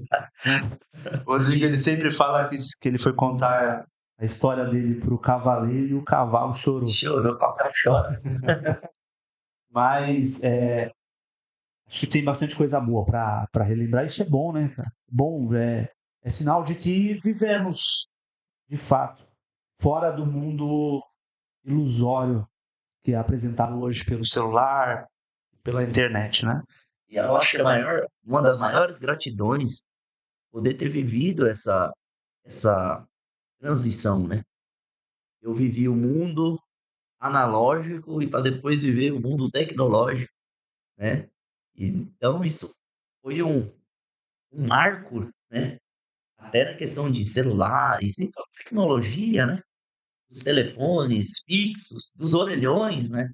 O Rodrigo, ele sempre fala que ele foi contar a história dele pro cavaleiro e o cavalo chorou. Chorou, papai chora. Mas acho que tem bastante coisa boa para relembrar. Isso é bom, né, cara? Bom, é sinal de que vivemos, de fato, fora do mundo ilusório que é apresentado hoje pelo celular, pela internet, né? E eu acho que uma das maiores gratidões poder ter vivido essa transição, né? Eu vivi o mundo analógico e para depois viver o mundo tecnológico, né? Então isso foi um marco, né? Até na questão de celulares e toda a tecnologia, né? Dos telefones fixos, dos orelhões, né?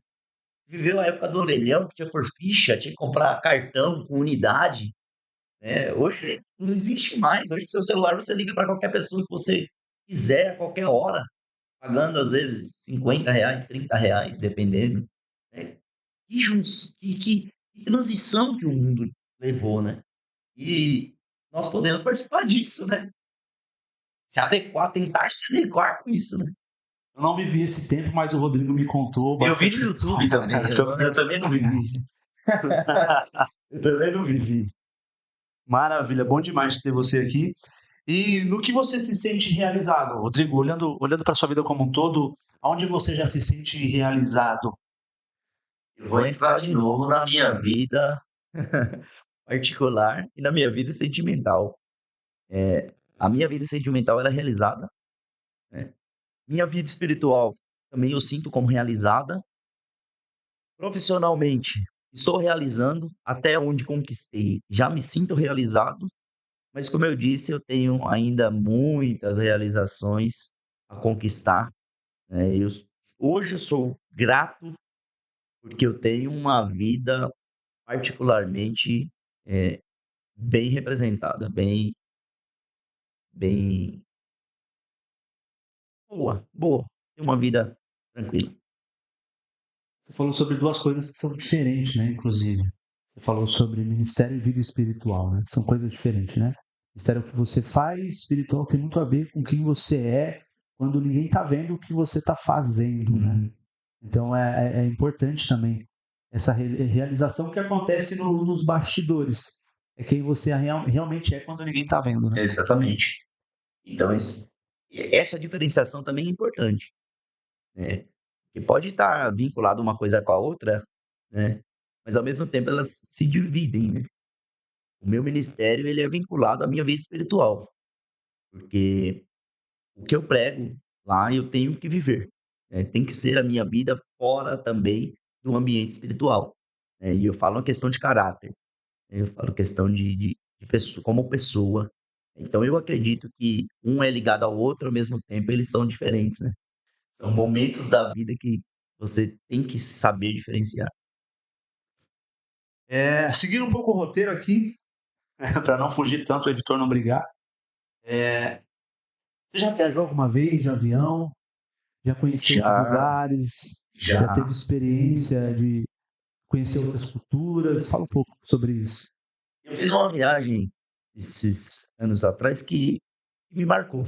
Viveu a época do orelhão, que tinha por ficha, tinha que comprar cartão com unidade, né? Hoje não existe mais. Hoje, seu celular, você liga para qualquer pessoa que você quiser, a qualquer hora, pagando às vezes R$ 50, R$ 30, dependendo. Né? Que transição que o mundo levou, né? E nós podemos participar disso, né? Se adequar, tentar se adequar com isso, né? Eu não vivi esse tempo, mas o Rodrigo me contou Eu vi bastante. no YouTube também, eu também não vivi. Eu também não vivi. Maravilha, bom demais ter você aqui. E no que você se sente realizado, Rodrigo? Olhando para sua vida como um todo, aonde você já se sente realizado? Eu vou entrar de novo na minha vida particular e na minha vida sentimental. A minha vida sentimental ela é realizada, né? Minha vida espiritual também eu sinto como realizada. Profissionalmente, estou realizando até onde conquistei. Já me sinto realizado, mas como eu disse, eu tenho ainda muitas realizações a conquistar, né? Hoje eu sou grato porque eu tenho uma vida particularmente eh, bem representada, bem boa. Tenho uma vida tranquila. Você falou sobre duas coisas que são diferentes, né? Inclusive, você falou sobre ministério e vida espiritual, né? São coisas diferentes, né? Ministério que você faz, espiritual tem muito a ver com quem você é quando ninguém tá vendo o que você tá fazendo, né? Então é importante também essa realização que acontece nos bastidores. É quem você realmente é quando ninguém tá vendo, né? Exatamente. Então, essa diferenciação também é importante, né? Que pode estar vinculado uma coisa com a outra, né? Mas ao mesmo tempo elas se dividem, né? O meu ministério ele é vinculado à minha vida espiritual, porque o que eu prego lá eu tenho que viver, né? Tem que ser a minha vida fora também do ambiente espiritual, né? E eu falo uma questão de caráter, né? Eu falo questão de pessoa, como pessoa. Então eu acredito que um é ligado ao outro ao mesmo tempo, eles são diferentes, né? São momentos da vida que você tem que saber diferenciar. Seguindo um pouco o roteiro aqui, para não fugir tanto, o editor não brigar. Você já viajou alguma vez de avião? Já conheceu outros Já, lugares? Já já. teve experiência de conhecer outras culturas? Fala um pouco sobre isso. Eu fiz uma viagem esses anos atrás que me marcou.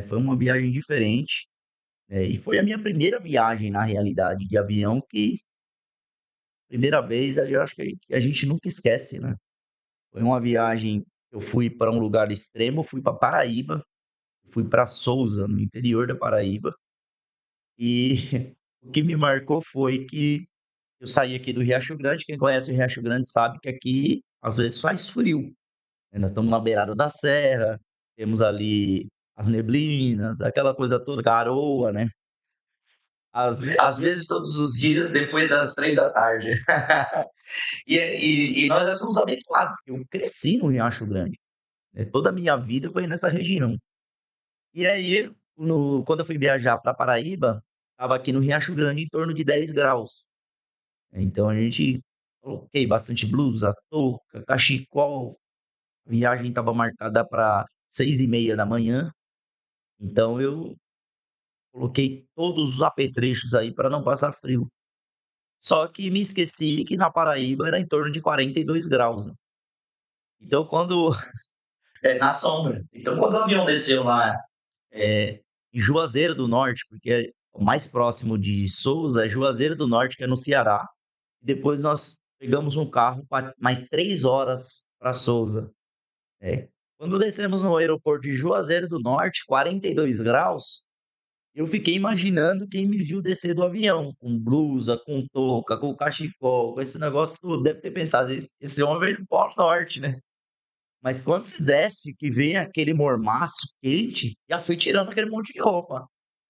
Foi uma viagem diferente, e foi a minha primeira viagem, na realidade, de avião, que primeira vez eu acho que a gente nunca esquece, né? Foi uma viagem, eu fui para um lugar extremo, fui para Paraíba, fui para Sousa, no interior da Paraíba, e o que me marcou foi que eu saí aqui do Riacho Grande. Quem conhece o Riacho Grande sabe que aqui às vezes faz frio, né? Nós estamos na beirada da serra, temos ali as neblinas, aquela coisa toda, garoa, né? Às vezes todos os dias depois das 3 da tarde. E nós já somos habituados, porque eu cresci no Riacho Grande, né? Toda a minha vida foi nessa região. E aí, quando eu fui viajar para Paraíba, estava aqui no Riacho Grande em torno de 10 graus. Então a gente coloquei bastante blusa, touca, cachecol. A viagem estava marcada para 6h30 da manhã, então eu coloquei todos os apetrechos aí para não passar frio. Só que me esqueci que na Paraíba era em torno de 42 graus, né. Então quando na sombra. Então quando o avião desceu lá, em Juazeiro do Norte, porque o mais próximo de Sousa é Juazeiro do Norte, que é no Ceará. Depois nós pegamos um carro para mais 3 horas para Sousa. É. Quando descemos no aeroporto de Juazeiro do Norte, 42 graus, eu fiquei imaginando quem me viu descer do avião, com blusa, com touca, com cachecol, com esse negócio tudo, deve ter pensado: "Esse homem veio do Polo Norte, né". Mas quando se desce, que vem aquele mormaço quente, já fui tirando aquele monte de roupa.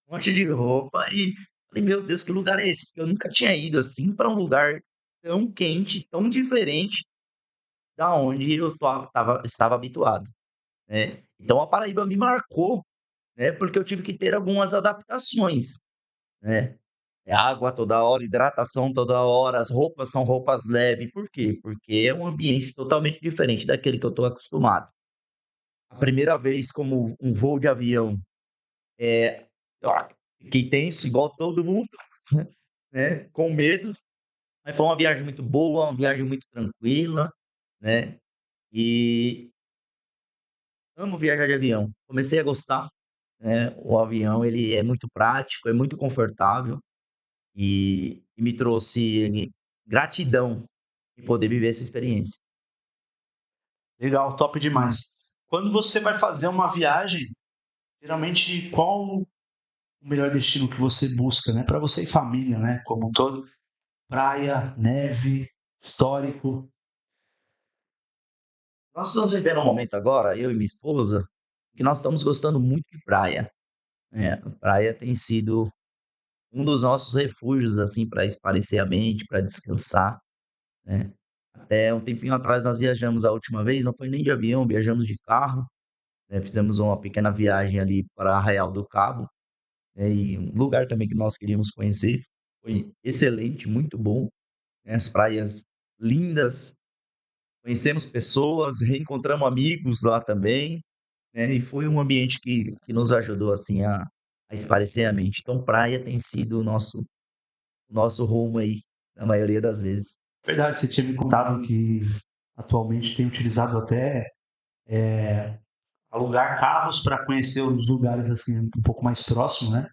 Um monte de roupa e falei: "Meu Deus, que lugar é esse?", porque eu nunca tinha ido, assim, para um lugar tão quente, tão diferente da onde eu estava habituado, né. Então a Paraíba me marcou, né, porque eu tive que ter algumas adaptações, né. Água toda hora, hidratação toda hora, as roupas são roupas leves. Por quê? Porque é um ambiente totalmente diferente daquele que eu estou acostumado. A primeira vez como um voo de avião, eh, ah, fiquei tenso igual todo mundo, né, com medo, mas foi uma viagem muito boa, uma viagem muito tranquila, né, e amo viajar de avião. Comecei a gostar, né, o avião ele é muito prático, é muito confortável e me trouxe gratidão de poder viver essa experiência. Legal, top demais. Quando você vai fazer uma viagem, geralmente qual o melhor destino que você busca, né? Para você e família, né? Como um todo. Praia, neve, histórico. Nós estamos vivendo um momento agora, eu e minha esposa, que nós estamos gostando muito de praia, né. A praia tem sido um dos nossos refúgios, assim, para espairecer a mente, para descansar, né. Até um tempinho atrás nós viajamos a última vez, não foi nem de avião, viajamos de carro, né, fizemos uma pequena viagem ali para Arraial do Cabo, né, e um lugar também que nós queríamos conhecer. Foi excelente, muito bom, né, as praias lindas, conhecemos pessoas, reencontramos amigos lá também, né, e foi um ambiente que nos ajudou, assim, a espairecer a mente. Então praia tem sido o nosso rumo aí, na maioria das vezes. Verdade, você tinha me contado que atualmente tem utilizado até alugar carros para conhecer os lugares assim um pouco mais próximo, né?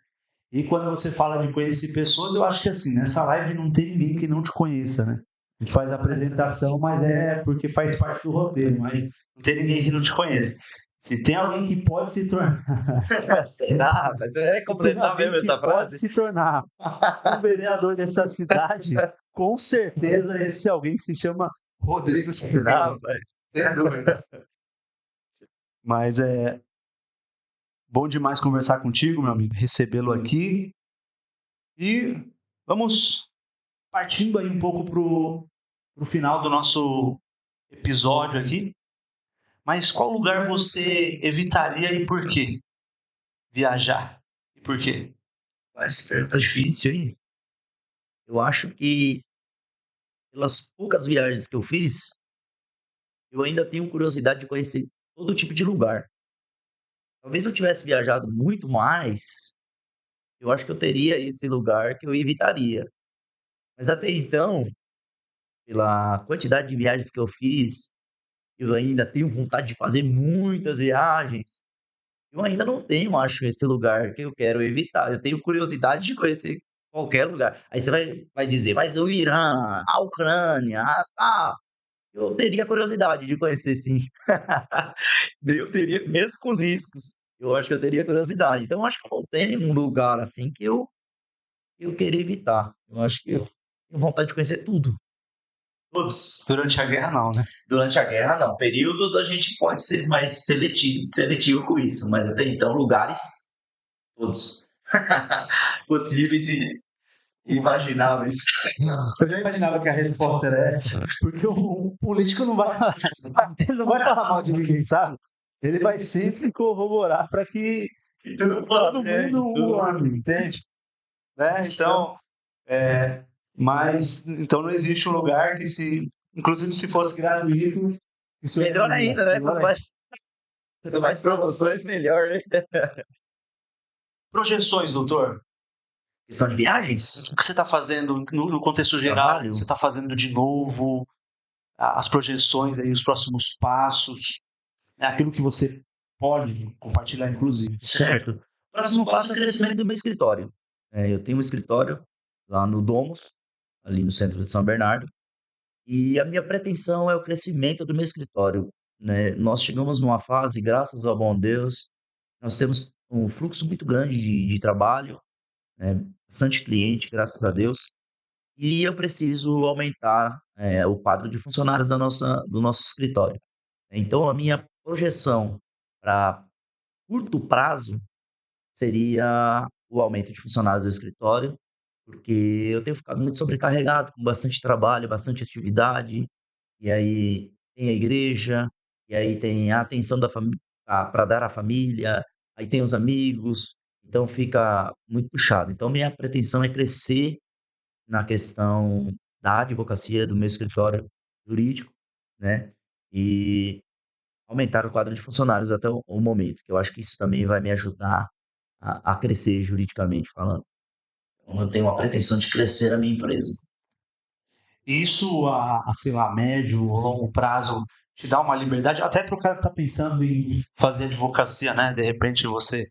E quando você fala de conhecer pessoas, eu acho que assim, nessa live não tem ninguém que não te conheça, né? A gente faz a apresentação, mas é porque faz parte do roteiro, mas não tem ninguém que não te conheça. Se tem alguém que pode se tornar, Será? Mas é se tem completar mesmo alguém que essa pode frase? se tornar um vereador dessa cidade, com certeza esse alguém se chama Rodrigo Será, Silveira. rapaz? Sem dúvida. Mas é bom demais conversar contigo, meu amigo, recebê-lo aqui. E vamos partindo aí um pouco pro final do nosso episódio aqui. Mas qual lugar você evitaria e por quê? Viajar. E por quê? Mas pergunta difícil, hein? Eu acho que pelas poucas viagens que eu fiz, eu ainda tenho curiosidade de conhecer todo tipo de lugar. Talvez eu tivesse viajado muito mais, eu acho que eu teria esse lugar que eu evitaria. Mas até então, pela quantidade de viagens que eu fiz, eu ainda tenho vontade de fazer muitas viagens. Eu ainda não tenho, acho, esse lugar que eu quero evitar. Eu tenho curiosidade de conhecer qualquer lugar. Aí você vai dizer, mas o Irã, a Ucrânia, tá. Eu teria curiosidade de conhecer, sim. Eu teria, mesmo com os riscos, eu acho que eu teria curiosidade. Então, eu acho que eu não tenho um lugar assim que eu queria evitar. Eu acho que eu tenho vontade de conhecer tudo. Todos. Durante a guerra, não, né? Durante a guerra, não. Períodos a gente pode ser mais seletivo com isso, mas até então, lugares, todos. Possíveis e imagináveis. Eu já imaginava que a resposta era essa, porque o político não vai, ele não vai falar mal de ninguém, sabe? Ele vai sempre corroborar para que todo mundo o ame, entende? Né? Então, é, mas então não existe um lugar que inclusive se fosse gratuito, isso Melhor ainda, né? melhor Quanto mais promoções, melhor, né? Projeções, doutor. Questão de viagens? O que você está fazendo no contexto geral? Trabalho? Você está fazendo de novo? As projeções aí, os próximos passos? É aquilo que você pode compartilhar, inclusive. Certo. O próximo passo é o crescimento do meu escritório. Eu tenho um escritório lá no Domus, ali no centro de São Bernardo, e a minha pretensão é o crescimento do meu escritório, né? Nós chegamos numa fase, graças ao bom Deus, nós temos um fluxo muito grande de trabalho, né? Bastante cliente, graças a Deus, e eu preciso aumentar o quadro de funcionários do nosso escritório. Então, a minha projeção para curto prazo seria o aumento de funcionários do escritório, porque eu tenho ficado muito sobrecarregado, com bastante trabalho, bastante atividade, e aí tem a igreja, e aí tem a atenção da família para dar à família, aí tem os amigos, então fica muito puxado. Então minha pretensão é crescer na questão da advocacia do meu escritório jurídico, né, e aumentar o quadro de funcionários até o momento, que eu acho que isso também vai me ajudar a crescer juridicamente falando. Então, eu tenho uma pretensão de crescer a minha empresa. Isso, sei lá, médio ou longo prazo, te dá uma liberdade, até para o cara que está pensando em fazer advocacia, né? De repente você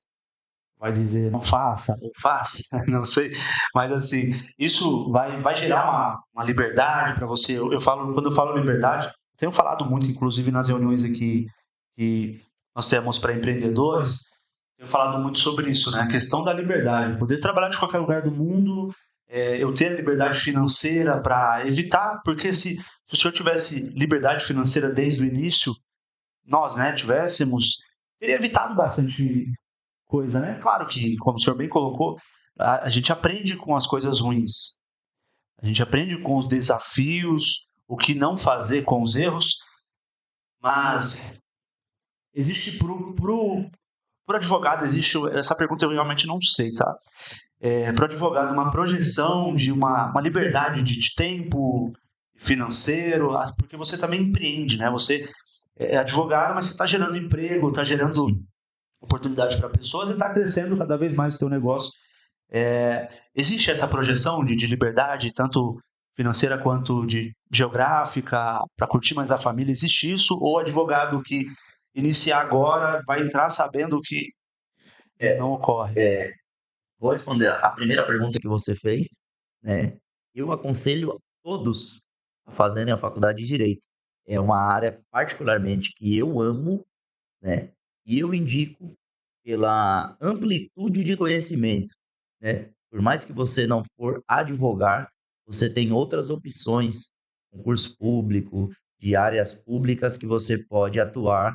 vai dizer, não faça, ou faça, não sei. Mas assim, isso vai gerar uma liberdade para você. Quando eu falo liberdade, tenho falado muito, inclusive nas reuniões aqui que nós temos para empreendedores, tenho falado muito sobre isso, né? A questão da liberdade, poder trabalhar de qualquer lugar do mundo, eu ter a liberdade financeira para evitar, porque se o senhor tivesse liberdade financeira desde o início, nós, né, teria evitado bastante coisa, né? Claro que, como o senhor bem colocou, a gente aprende com as coisas ruins, a gente aprende com os desafios, o que não fazer com os erros, mas existe pro advogado, existe essa pergunta eu realmente não sei, tá? Para o advogado, uma projeção de uma liberdade de tempo financeiro, porque você também empreende, né? Você é advogado, mas você está gerando emprego, está gerando oportunidade para pessoas e está crescendo cada vez mais o teu negócio. Existe essa projeção de liberdade, tanto financeira quanto de geográfica, para curtir mais a família? Existe isso? Ou o advogado que iniciar agora vai entrar sabendo que É, não ocorre? Vou responder a primeira pergunta que você fez, né? Eu aconselho a todos a fazerem a faculdade de Direito. É uma área particularmente que eu amo, né? E eu indico pela amplitude de conhecimento, né? Por mais que você não for advogar, você tem outras opções, concurso público, de áreas públicas que você pode atuar,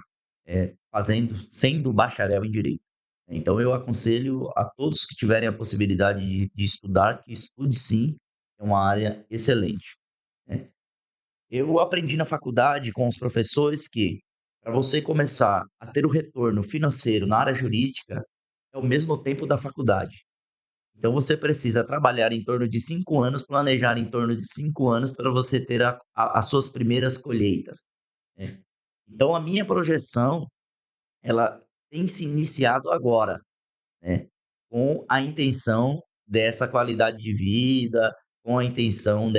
sendo bacharel em direito. Então eu aconselho a todos que tiverem a possibilidade de estudar, que estude sim, é uma área excelente, né. Eu aprendi na faculdade com os professores que, para você começar a ter o retorno financeiro na área jurídica, é o mesmo tempo da faculdade. Então você precisa trabalhar em torno de 5 anos, planejar em torno de 5 anos para você ter as suas primeiras colheitas, né. Então a minha projeção, ela tem se iniciado agora, né, com a intenção dessa qualidade de vida, com a intenção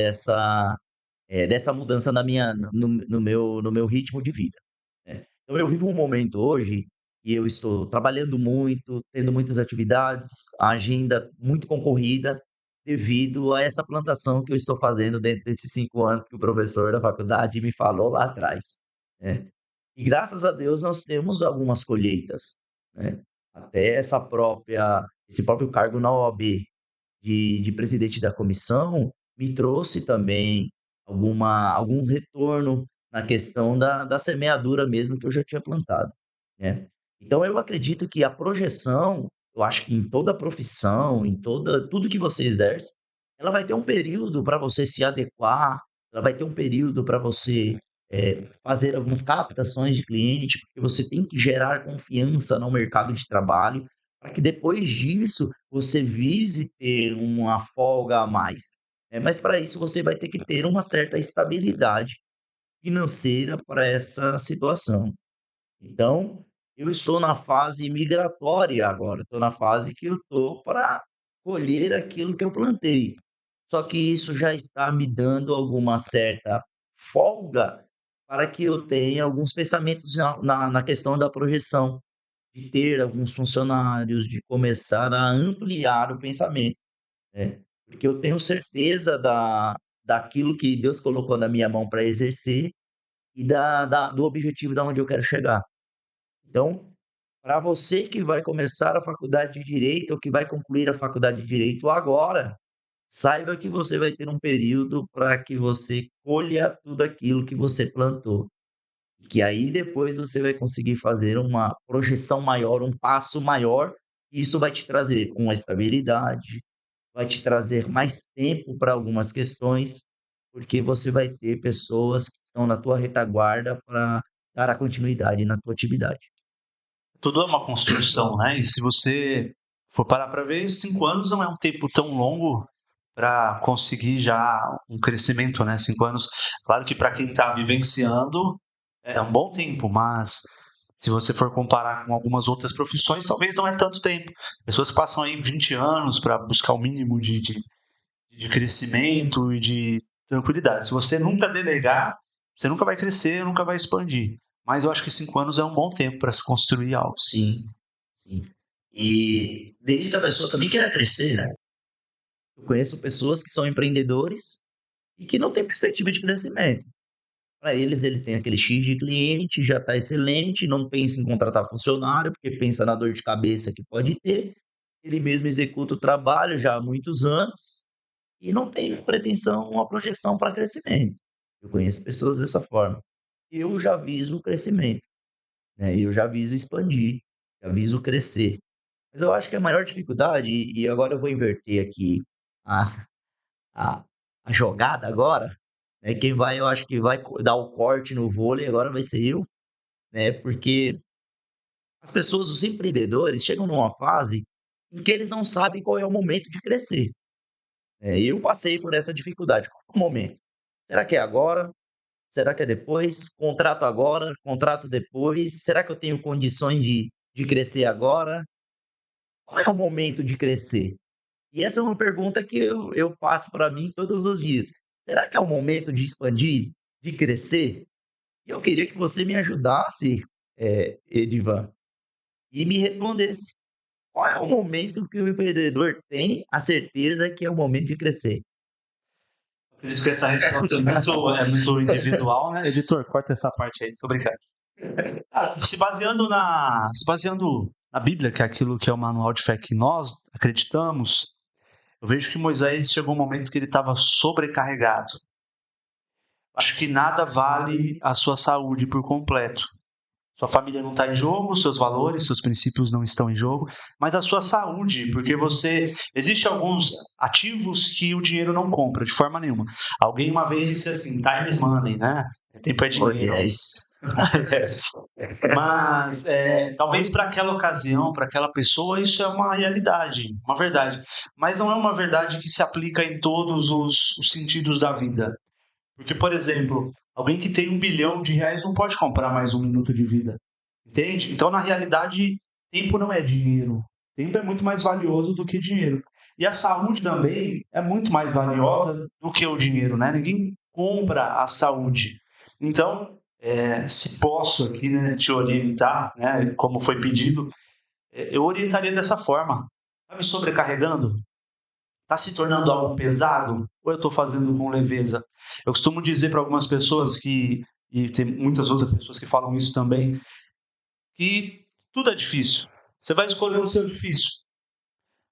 dessa mudança no meu ritmo de vida, né. Então eu vivo um momento hoje que eu estou trabalhando muito, tendo muitas atividades, a agenda muito concorrida, devido a essa plantação que eu estou fazendo dentro desses 5 anos que o professor da faculdade me falou lá atrás, né. E graças a Deus nós temos algumas colheitas, né. Até esse próprio cargo na OAB de presidente da comissão, me trouxe também algum retorno na questão da semeadura mesmo que eu já tinha plantado, né. Então eu acredito que a projeção, eu acho que em toda profissão, em toda tudo que você exerce, ela vai ter um período para você se adequar, ela vai ter um período para você, fazer algumas captações de cliente, porque você tem que gerar confiança no mercado de trabalho, para que depois disso você vise ter uma folga a mais, né. Mas para isso você vai ter que ter uma certa estabilidade financeira para essa situação. Então, eu estou na fase migratória agora, estou na fase que eu estou para colher aquilo que eu plantei. Só que isso já está me dando alguma certa folga para que eu tenha alguns pensamentos na questão da projeção, de ter alguns funcionários, de começar a ampliar o pensamento, né. Porque eu tenho certeza daquilo que Deus colocou na minha mão para exercer e do objetivo da onde eu quero chegar. Então, para você que vai começar a faculdade de direito ou que vai concluir a faculdade de direito agora, saiba que você vai ter um período para que você colha tudo aquilo que você plantou. Que aí depois você vai conseguir fazer uma projeção maior, um passo maior, e isso vai te trazer uma estabilidade, vai te trazer mais tempo para algumas questões, porque você vai ter pessoas que estão na tua retaguarda para dar a continuidade na tua atividade. Tudo é uma construção, né? E se você for parar para ver, 5 anos não é um tempo tão longo para conseguir já um crescimento, né? 5 anos, claro que para quem está vivenciando é um bom tempo, mas se você for comparar com algumas outras profissões, talvez não é tanto tempo. Pessoas passam aí 20 anos para buscar o mínimo de crescimento e de tranquilidade. Se você nunca delegar, você nunca vai crescer, nunca vai expandir. Mas eu acho que 5 anos é um bom tempo para se construir algo. Sim, sim. E desde que a pessoa também queira crescer, né? Eu conheço pessoas que são empreendedores e que não têm perspectiva de crescimento. Para eles têm aquele X de cliente, já está excelente, não pensa em contratar funcionário, porque pensa na dor de cabeça que pode ter. Ele mesmo executa o trabalho já há muitos anos e não tem pretensão, uma projeção para crescimento. Eu conheço pessoas dessa forma. Eu já viso o crescimento, né? Eu já viso expandir, já viso crescer. Mas eu acho que a maior dificuldade, e agora eu vou inverter aqui a, a, a jogada agora, né? Quem vai, eu acho que vai dar o corte no vôlei agora vai ser eu, né? Porque as pessoas, os empreendedores, chegam numa fase em que eles não sabem qual é o momento de crescer. Eu passei por essa dificuldade. Qual é o momento? Será que é agora? Será que é depois? Contrato agora? Contrato depois? Será que eu tenho condições de crescer agora? Qual é o momento de crescer? E essa é uma pergunta que eu faço para mim todos os dias. Será que é o momento de expandir, de crescer? E eu queria que você me ajudasse, Edivan, e me respondesse. Qual é o momento que o empreendedor tem a certeza que é o momento de crescer? Acredito que essa resposta é muito individual, né? Editor, corta essa parte aí, tô brincando. Se baseando na Bíblia, que é aquilo que é o manual de fé que nós acreditamos, eu vejo que Moisés chegou um momento que ele estava sobrecarregado. Acho que nada vale a sua saúde por completo. Sua família não está em jogo, seus valores, seus princípios não estão em jogo, mas a sua saúde, porque Existem alguns ativos que o dinheiro não compra, de forma nenhuma. Alguém uma vez disse assim, time is money, né? Tempo é Oh, dinheiro. yes. Mas talvez para aquela ocasião, para aquela pessoa, isso é uma realidade, uma verdade. Mas não é uma verdade que se aplica em todos os sentidos da vida. Porque, por exemplo, alguém que tem 1 bilhão de reais não pode comprar mais 1 minuto de vida. Entende? Então, na realidade, tempo não é dinheiro. Tempo é muito mais valioso do que dinheiro. E a saúde também é muito mais valiosa do que o dinheiro, né? Ninguém compra a saúde. Então, se posso aqui, né, te orientar, né, como foi pedido, eu orientaria dessa forma. Está me sobrecarregando? Está se tornando algo pesado? Ou eu estou fazendo com leveza? Eu costumo dizer para algumas pessoas e tem muitas outras pessoas que falam isso também, que tudo é difícil. Você vai escolher o seu difícil.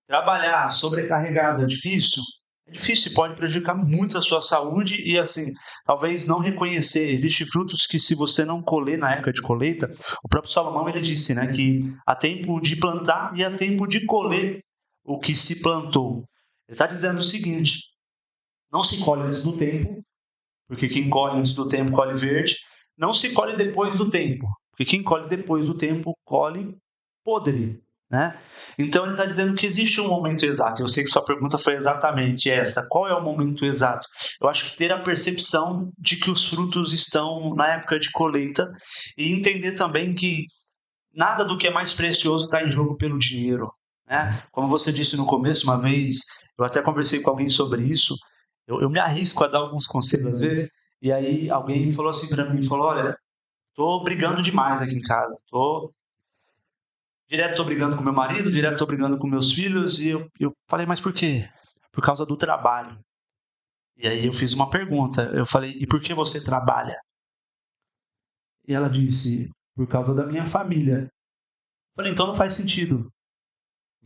Trabalhar sobrecarregado é difícil? É difícil e pode prejudicar muito a sua saúde e, assim, talvez não reconhecer. Existem frutos que, se você não colher na época de colheita, o próprio Salomão ele disse, né, que há tempo de plantar e há tempo de colher o que se plantou. Ele está dizendo o seguinte: não se colhe antes do tempo, porque quem colhe antes do tempo colhe verde. Não se colhe depois do tempo, porque quem colhe depois do tempo colhe podre. Né? Então ele está dizendo que existe um momento exato. Eu sei que sua pergunta foi exatamente essa. Qual é o momento exato? Eu acho que ter a percepção de que os frutos estão na época de colheita e entender também que nada do que é mais precioso está em jogo pelo dinheiro. Né? Como você disse no começo, uma vez, eu até conversei com alguém sobre isso. Eu me arrisco a dar alguns conselhos às vezes, e aí alguém falou assim para mim, falou: olha, tô brigando demais aqui em casa, direto tô brigando com meu marido, direto tô brigando com meus filhos, e eu falei: mas por quê? Por causa do trabalho. E aí eu fiz uma pergunta, eu falei: e por que você trabalha? E ela disse: por causa da minha família. Eu falei: então não faz sentido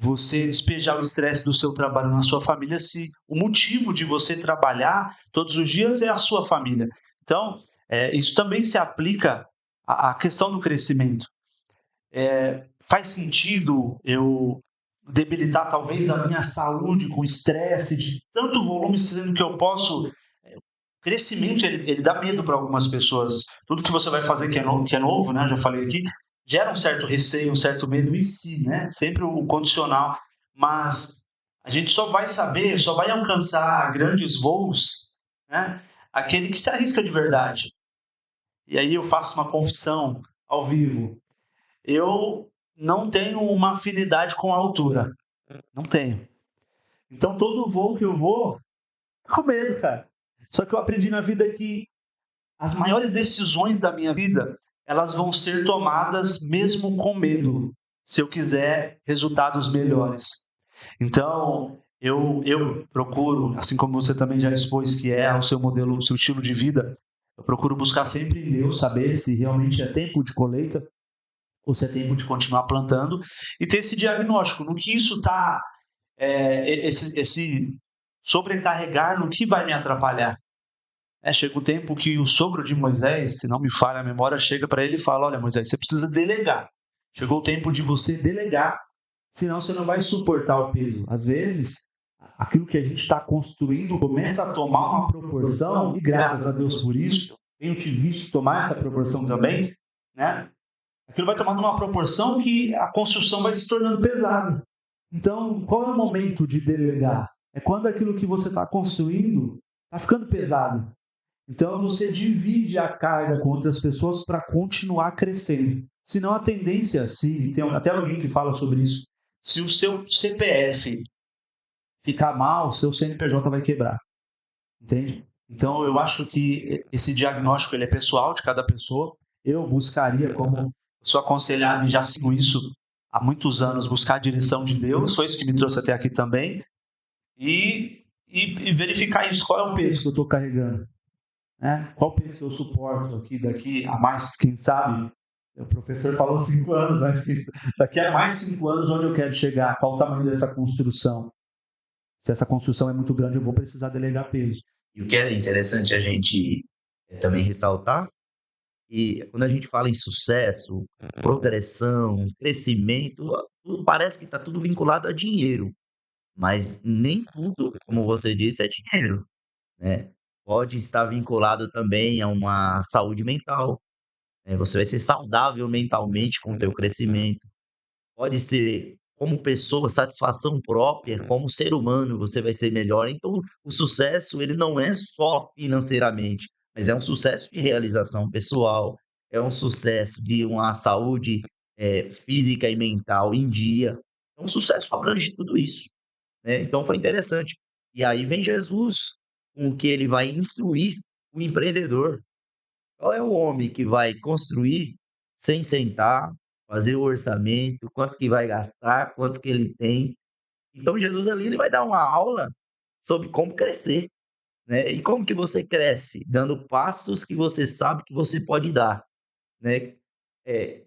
você despejar o estresse do seu trabalho na sua família se o motivo de você trabalhar todos os dias é a sua família. Então, isso também se aplica à questão do crescimento. Faz sentido eu debilitar talvez a minha saúde com estresse de tanto volume, sendo que eu posso. Crescimento, ele dá medo para algumas pessoas. Tudo que você vai fazer que é novo, né? Já falei aqui, gera um certo receio, um certo medo, e se, né? Sempre o condicional. Mas a gente só vai saber, só vai alcançar grandes voos, né? Aquele que se arrisca de verdade. E aí eu faço uma confissão ao vivo. Eu não tenho uma afinidade com a altura. Não tenho. Então todo voo que eu vou, com medo, cara. Só que eu aprendi na vida que as maiores decisões da minha vida, elas vão ser tomadas mesmo com medo, se eu quiser resultados melhores. Então, eu procuro, assim como você também já expôs que é o seu modelo, o seu estilo de vida, eu procuro buscar sempre em Deus, saber se realmente é tempo de colheita ou se é tempo de continuar plantando e ter esse diagnóstico, no que isso está, esse sobrecarregar, no que vai me atrapalhar. Chega o tempo que o sogro de Moisés, se não me falha a memória, chega para ele e fala: olha, Moisés, você precisa delegar. Chegou o tempo de você delegar, senão você não vai suportar o peso. Às vezes, aquilo que a gente está construindo começa a tomar uma proporção, e graças a Deus por isso, tenho te visto tomar essa proporção também, né? Aquilo vai tomando uma proporção que a construção vai se tornando pesada. Então, qual é o momento de delegar? É quando aquilo que você está construindo está ficando pesado. Então você divide a carga com outras pessoas para continuar crescendo. Senão a tendência, se tem até alguém que fala sobre isso, se o seu CPF ficar mal, seu CNPJ vai quebrar. Entende? Então eu acho que esse diagnóstico ele é pessoal de cada pessoa. Eu buscaria, como sou aconselhado e já sigo isso há muitos anos, buscar a direção de Deus. Foi isso que me trouxe até aqui também. E verificar isso. Qual é o peso que eu estou carregando? Qual o peso que eu suporto aqui daqui a mais, quem sabe? O professor falou 5 anos, mas daqui a mais 5 anos, onde eu quero chegar? Qual o tamanho dessa construção? Se essa construção é muito grande, eu vou precisar delegar peso. E o que é interessante a gente também ressaltar, que quando a gente fala em sucesso, progressão, crescimento, tudo parece que está tudo vinculado a dinheiro, mas nem tudo, como você disse, é dinheiro, né? Pode estar vinculado também a uma saúde mental, né? Você vai ser saudável mentalmente com o teu crescimento. Pode ser como pessoa, satisfação própria, como ser humano, você vai ser melhor. Então, o sucesso, ele não é só financeiramente, mas é um sucesso de realização pessoal, é um sucesso de uma saúde, física e mental em dia. É um sucesso que abrange tudo isso. né? Então foi interessante. E aí vem Jesus, com que ele vai instruir o empreendedor. Qual é o homem que vai construir sem sentar, fazer o orçamento, quanto que vai gastar, quanto que ele tem. Então Jesus ali ele vai dar uma aula sobre como crescer, né? E como que você cresce? Dando passos que você sabe que você pode dar, né?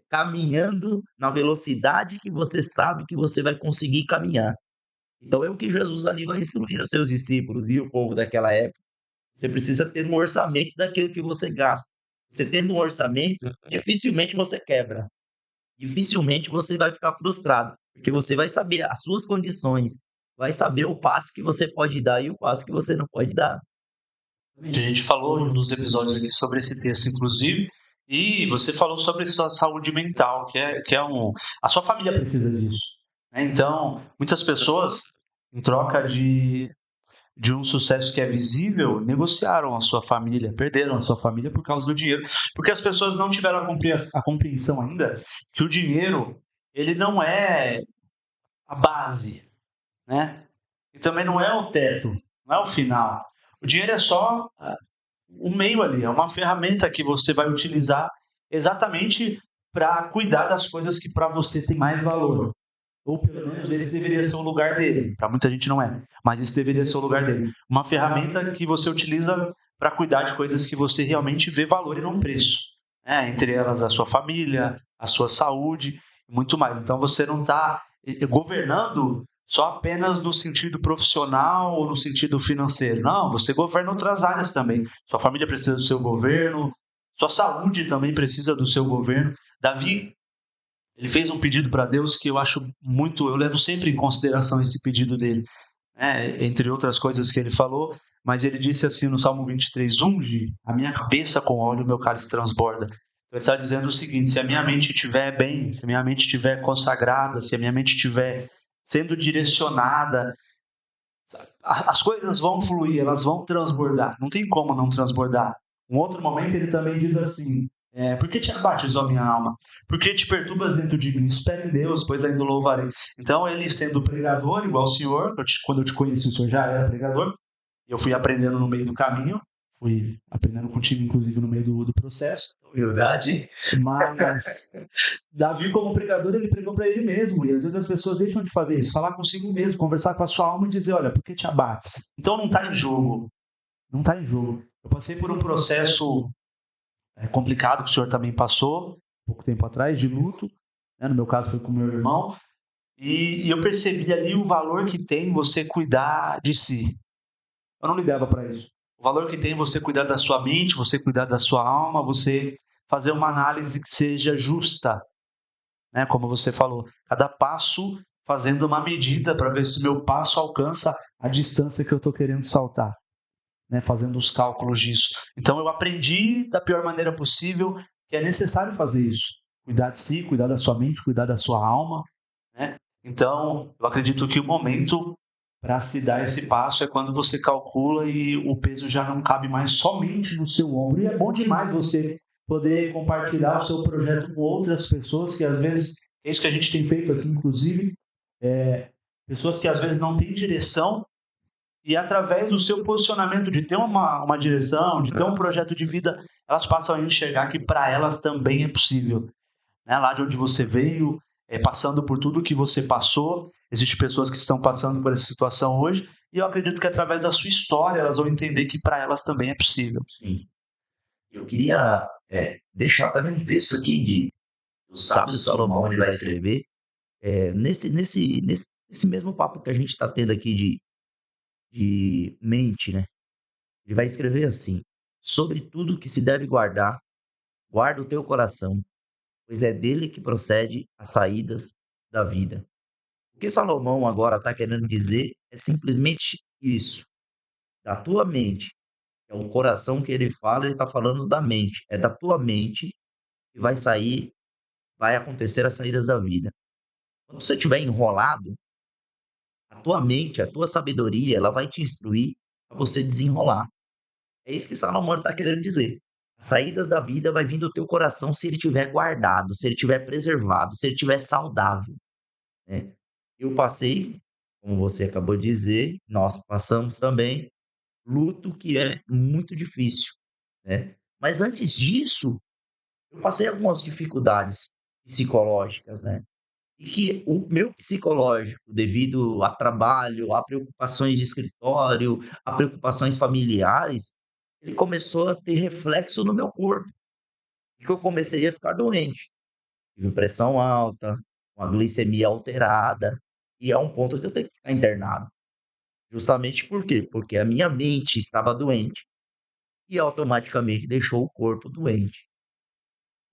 Caminhando na velocidade que você sabe que você vai conseguir caminhar. Então é o que Jesus ali vai instruir os seus discípulos e o povo daquela época. Você precisa ter um orçamento daquilo que você gasta. Você tendo um orçamento, dificilmente você quebra. Dificilmente você vai ficar frustrado, porque você vai saber as suas condições, vai saber o passo que você pode dar e o passo que você não pode dar. A gente falou em um dos episódios aqui sobre esse texto, inclusive, e você falou sobre sua saúde mental, a sua família precisa disso, né? Então, muitas pessoas, em troca de um sucesso que é visível, negociaram a sua família, perderam a sua família por causa do dinheiro, porque as pessoas não tiveram a compreensão ainda que o dinheiro, ele não é a base, né? E também não é o teto, não é o final. O dinheiro é só o meio ali, é uma ferramenta que você vai utilizar exatamente para cuidar das coisas que para você tem mais valor. Ou pelo menos esse deveria ser o lugar dele. Para muita gente não é, mas esse deveria ser o lugar dele. Uma ferramenta que você utiliza para cuidar de coisas que você realmente vê valor e não preço. Entre elas a sua família, a sua saúde e muito mais. Então você não está governando só apenas no sentido profissional ou no sentido financeiro. Não, você governa outras áreas também. Sua família precisa do seu governo, sua saúde também precisa do seu governo. Davi, ele fez um pedido para Deus que eu acho muito, eu levo sempre em consideração esse pedido dele, entre outras coisas que ele falou, mas ele disse assim no Salmo 23, unge a minha cabeça com óleo, o meu cálice transborda. Ele está dizendo o seguinte, se a minha mente estiver bem, se a minha mente estiver consagrada, se a minha mente estiver sendo direcionada, as coisas vão fluir, elas vão transbordar, não tem como não transbordar. Um outro momento ele também diz assim, por que te abates, ó minha alma? Por que te perturbas dentro de mim? Espere em Deus, pois ainda louvarei. Então ele sendo pregador, igual o senhor, quando eu te conheci o senhor já era pregador, eu fui aprendendo no meio do caminho, fui aprendendo contigo inclusive no meio do processo. Verdade. Mas Davi, como pregador, ele pregou para ele mesmo. E às vezes as pessoas deixam de fazer isso, falar consigo mesmo, conversar com a sua alma e dizer: olha, por que te abates? Então não está em jogo. Não está em jogo. Eu passei por um processo complicado que o senhor também passou, pouco tempo atrás, de luto. No meu caso foi com meu irmão. E eu percebi ali o valor que tem você cuidar de si. Eu não ligava para isso. O valor que tem você cuidar da sua mente, você cuidar da sua alma, você fazer uma análise que seja justa, né? Como você falou, cada passo fazendo uma medida para ver se o meu passo alcança a distância que eu estou querendo saltar, né? Fazendo os cálculos disso. Então eu aprendi da pior maneira possível que é necessário fazer isso. Cuidar de si, cuidar da sua mente, cuidar da sua alma, né? Então eu acredito que o momento para se dar esse passo é quando você calcula e o peso já não cabe mais somente no seu ombro. E é bom demais você poder compartilhar o seu projeto com outras pessoas que às vezes, é isso que a gente tem feito aqui, inclusive, pessoas que às vezes não têm direção e através do seu posicionamento de ter uma direção, de ter um projeto de vida, elas passam a enxergar que para elas também é possível. Lá de onde você veio, passando por tudo que você passou, existem pessoas que estão passando por essa situação hoje, e eu acredito que através da sua história elas vão entender que para elas também é possível. Sim. Eu queria deixar também um texto aqui do sábio Salomão, ele vai escrever, nesse mesmo papo que a gente está tendo aqui de mente, né? Ele vai escrever assim: sobre tudo que se deve guardar, guarda o teu coração, pois é dele que procede as saídas da vida. O que Salomão agora está querendo dizer é simplesmente isso, da tua mente. É o coração que ele fala, ele está falando da mente. É da tua mente que vai sair, vai acontecer as saídas da vida. Quando você estiver enrolado, a tua mente, a tua sabedoria, ela vai te instruir a você desenrolar. É isso que Salomão está querendo dizer. As saídas da vida vai vir do teu coração se ele estiver guardado, se ele estiver preservado, se ele estiver saudável, né? Eu passei como você acabou de dizer, nós passamos também luto que é muito difícil, né. Mas antes disso, eu passei algumas dificuldades psicológicas, né. E que o meu psicológico, devido a trabalho, a preocupações de escritório, a preocupações familiares, ele começou a ter reflexo no meu corpo, e que eu comecei a ficar doente. Tive pressão alta, uma glicemia alterada, e é um ponto que eu tenho que ficar internado. Justamente por quê? Porque a minha mente estava doente e automaticamente deixou o corpo doente.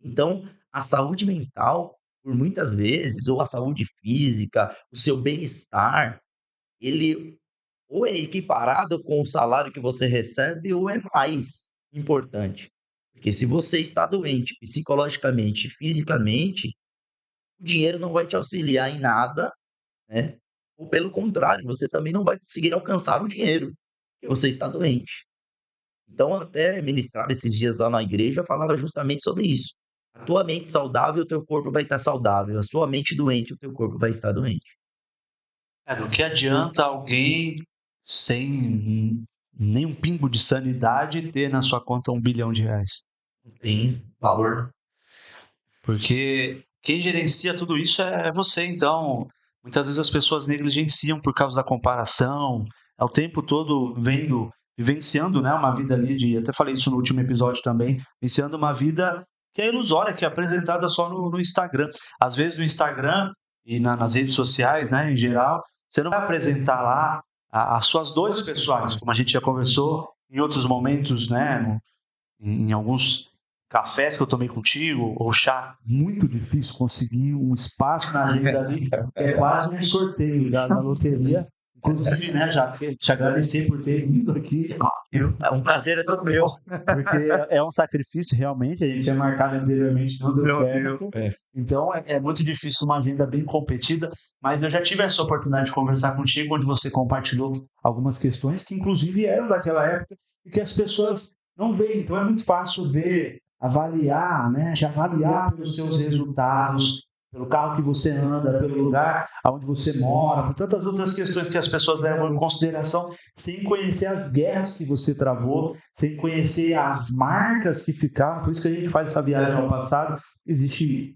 Então, a saúde mental, por muitas vezes, ou a saúde física, o seu bem-estar, ele ou é equiparado com o salário que você recebe ou é mais importante. Porque se você está doente psicologicamente e fisicamente, o dinheiro não vai te auxiliar em nada, né, ou pelo contrário, você também não vai conseguir alcançar o dinheiro, porque você está doente. Então, eu até ministrava esses dias lá na igreja, falava justamente sobre isso. A tua mente saudável, o teu corpo vai estar saudável. A sua mente doente, o teu corpo vai estar doente. Do que adianta alguém sem nenhum pingo de sanidade ter na sua conta R$ 1 bilhão? Não tem valor. Porque quem gerencia tudo isso é você. Então, muitas vezes as pessoas negligenciam por causa da comparação, é o tempo todo vivenciando, né, uma vida ali de, até falei isso no último episódio também, vivenciando uma vida que é ilusória, que é apresentada só no Instagram. Às vezes no Instagram e nas redes sociais, né, em geral, você não vai apresentar lá as suas dores pessoais, como a gente já conversou em outros momentos, né, em alguns cafés que eu tomei contigo, ou chá. Muito difícil conseguir um espaço na agenda ali, é quase um sorteio da loteria. Inclusive, né, já te agradecer por ter vindo aqui, É um prazer é todo meu. porque é um sacrifício realmente, a gente tinha marcado anteriormente, não deu Meu certo. Deus. Então é muito difícil uma agenda bem competida, mas eu já tive essa oportunidade de conversar contigo, onde você compartilhou algumas questões que inclusive eram daquela época e que as pessoas não veem. Então é muito fácil ver, avaliar, né? Te avaliar pelos seus resultados, pelo carro que você anda, pelo lugar onde você mora, por tantas outras questões que as pessoas levam em consideração, sem conhecer as guerras que você travou, sem conhecer as marcas que ficaram. Por isso que a gente faz essa viagem ao passado. Existe,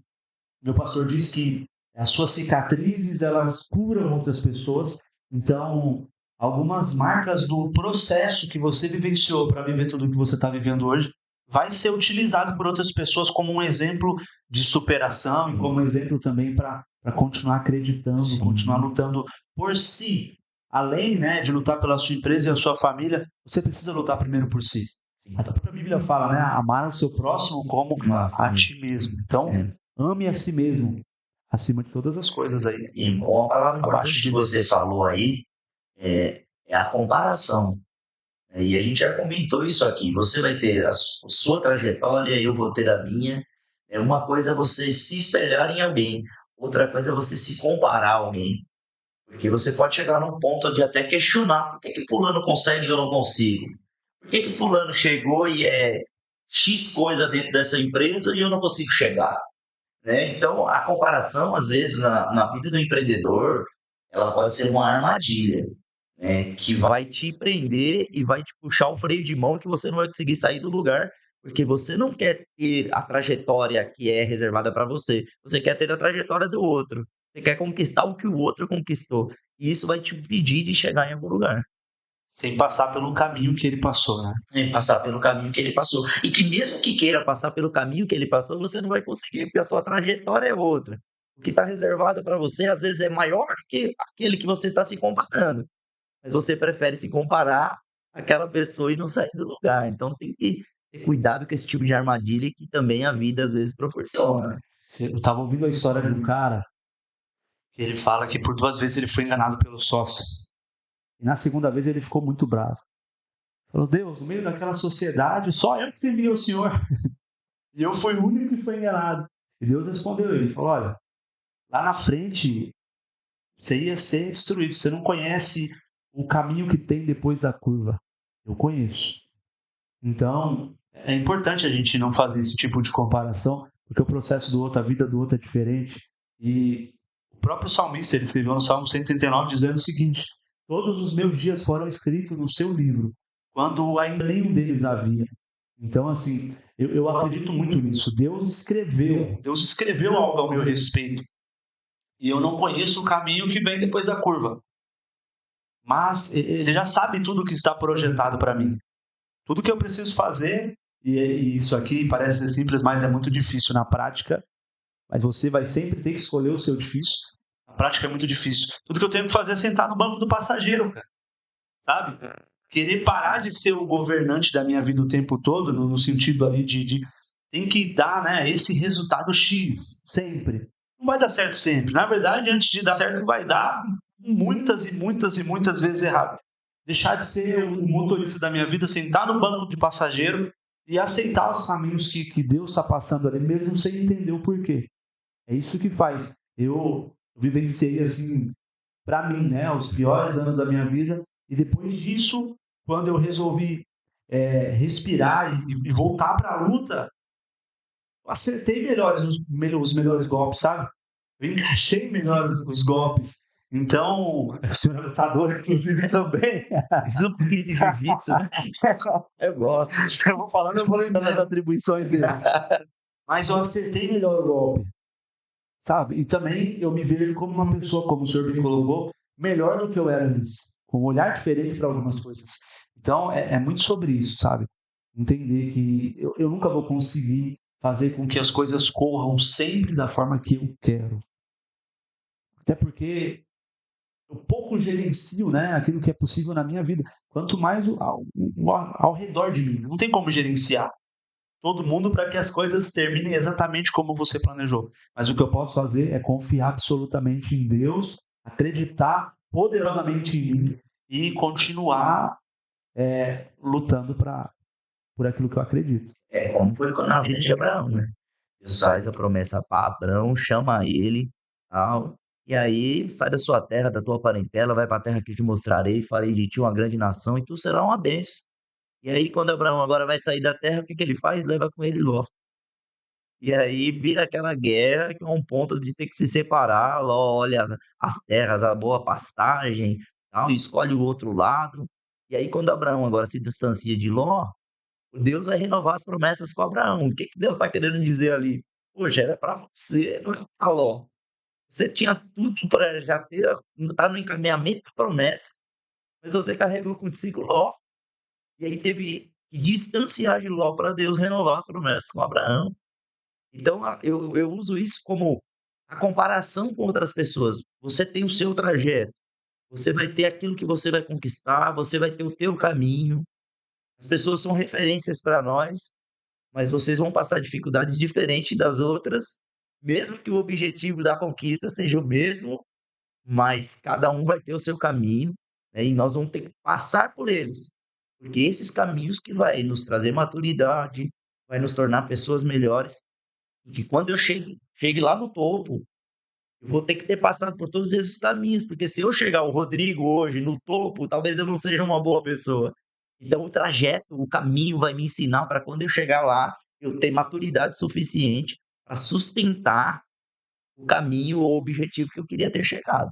meu pastor diz que as suas cicatrizes elas curam outras pessoas. Então, algumas marcas do processo que você vivenciou para viver tudo o que você está vivendo hoje vai ser utilizado por outras pessoas como um exemplo de superação e como um exemplo também para continuar acreditando, Sim. continuar lutando por si. Além, né, de lutar pela sua empresa e a sua família, você precisa lutar primeiro por si. A própria Bíblia fala, né, amar o seu próximo como a ti mesmo. Então, ame a si mesmo, acima de todas as coisas aí. E uma palavra importante que você falou aí é a comparação. E a gente já comentou isso aqui. Você vai ter a sua trajetória, eu vou ter a minha. É uma coisa é você se espelhar em alguém, outra coisa é você se comparar a alguém. Porque você pode chegar num ponto de até questionar por que que fulano consegue e eu não consigo? Por que que fulano chegou e é X coisa dentro dessa empresa e eu não consigo chegar? Né? Então, a comparação, às vezes, na vida do empreendedor, ela pode ser uma armadilha, né? Que vai te prender e vai te puxar o freio de mão que você não vai conseguir sair do lugar, porque você não quer ter a trajetória que é reservada para você, você quer ter a trajetória do outro. Você quer conquistar o que o outro conquistou. E isso vai te impedir de chegar em algum lugar. Sem passar pelo caminho que ele passou, né? Sem passar pelo caminho que ele passou. E que mesmo que queira passar pelo caminho que ele passou, você não vai conseguir, porque a sua trajetória é outra. O que está reservado para você, às vezes, é maior do que aquele que você está se comparando. Mas você prefere se comparar àquela pessoa e não sair do lugar. Então tem que ter cuidado com esse tipo de armadilha que também a vida às vezes proporciona. Eu estava ouvindo a história de um cara que ele fala que por 2 vezes ele foi enganado pelo sócio. E na segunda vez ele ficou muito bravo. Falou, Deus, no meio daquela sociedade, só eu que temia o Senhor. E eu fui o único que foi enganado. E Deus respondeu ele, falou, olha, lá na frente você ia ser destruído. Você não conhece o caminho que tem depois da curva. Eu conheço. Então, é importante a gente não fazer esse tipo de comparação, porque o processo do outro, a vida do outro é diferente. E próprio salmista, ele escreveu no Salmo 139, dizendo o seguinte: todos os meus dias foram escritos no seu livro, quando ainda nenhum deles havia. Então, assim, eu acredito muito nisso. Deus escreveu algo ao meu respeito. E eu não conheço o caminho que vem depois da curva. Mas ele já sabe tudo o que está projetado para mim. Tudo que eu preciso fazer, e isso aqui parece ser simples, mas é muito difícil na prática. Mas você vai sempre ter que escolher o seu difícil. Na prática é muito difícil. Tudo que eu tenho que fazer é sentar no banco do passageiro, cara. Sabe? Querer parar de ser o governante da minha vida o tempo todo, no sentido ali de tem que dar, né, esse resultado X sempre. Não vai dar certo sempre. Na verdade, antes de dar certo, vai dar muitas e muitas e muitas vezes errado. Deixar de ser o motorista da minha vida, sentar no banco de passageiro e aceitar os caminhos que Deus está passando ali, mesmo sem entender o porquê. É isso que faz. Eu vivenciei, assim, para mim, né, os piores anos da minha vida. E depois disso, quando eu resolvi respirar e voltar para a luta, eu acertei os melhores golpes, sabe? Eu encaixei melhor os golpes. Então, o senhor é lutador, inclusive, também. Isso é de jiu-jitsu, né? Eu gosto. Eu vou falando, eu vou lembrando das atribuições dele. Mas eu acertei melhor o golpe, sabe? E também eu me vejo como uma pessoa, como o senhor me colocou, melhor do que eu era antes, com um olhar diferente para algumas coisas. Então, é muito sobre isso, sabe? Entender que eu nunca vou conseguir fazer com que as coisas corram sempre da forma que eu quero. Até porque eu pouco gerencio, né, aquilo que é possível na minha vida, quanto mais ao redor de mim. Não tem como gerenciar todo mundo para que as coisas terminem exatamente como você planejou. Mas o que eu posso fazer é confiar absolutamente em Deus, acreditar poderosamente em mim e continuar lutando por aquilo que eu acredito. Como foi na vida de Abraão, né? Deus faz a promessa para Abraão, chama ele, tal, e aí sai da sua terra, da tua parentela, vai para a terra que eu te mostrarei, farei de ti uma grande nação e tu será uma bênção. E aí, quando Abraão agora vai sair da terra, o que que ele faz? Leva com ele Ló. E aí vira aquela guerra que é um ponto de ter que se separar. Ló olha as terras, a boa pastagem, tal, e escolhe o outro lado. E aí, quando Abraão agora se distancia de Ló, Deus vai renovar as promessas com Abraão. O que que Deus está querendo dizer ali? Poxa, era para você, não é para Ló. Você tinha tudo para já ter, tá no encaminhamento da promessa, mas você carregou consigo Ló. E aí teve que distanciar de Ló para Deus renovar as promessas com Abraão. Então, eu uso isso como a comparação com outras pessoas. Você tem o seu trajeto, você vai ter aquilo que você vai conquistar, você vai ter o teu caminho. As pessoas são referências para nós, mas vocês vão passar dificuldades diferentes das outras, mesmo que o objetivo da conquista seja o mesmo, mas cada um vai ter o seu caminho, né, e nós vamos ter que passar por eles, porque esses caminhos que vai nos trazer maturidade, vai nos tornar pessoas melhores, e que quando eu chegue lá no topo, eu vou ter que ter passado por todos esses caminhos, porque se eu chegar o Rodrigo hoje no topo, talvez eu não seja uma boa pessoa. Então o trajeto, o caminho vai me ensinar para quando eu chegar lá, eu ter maturidade suficiente para sustentar o caminho ou o objetivo que eu queria ter chegado.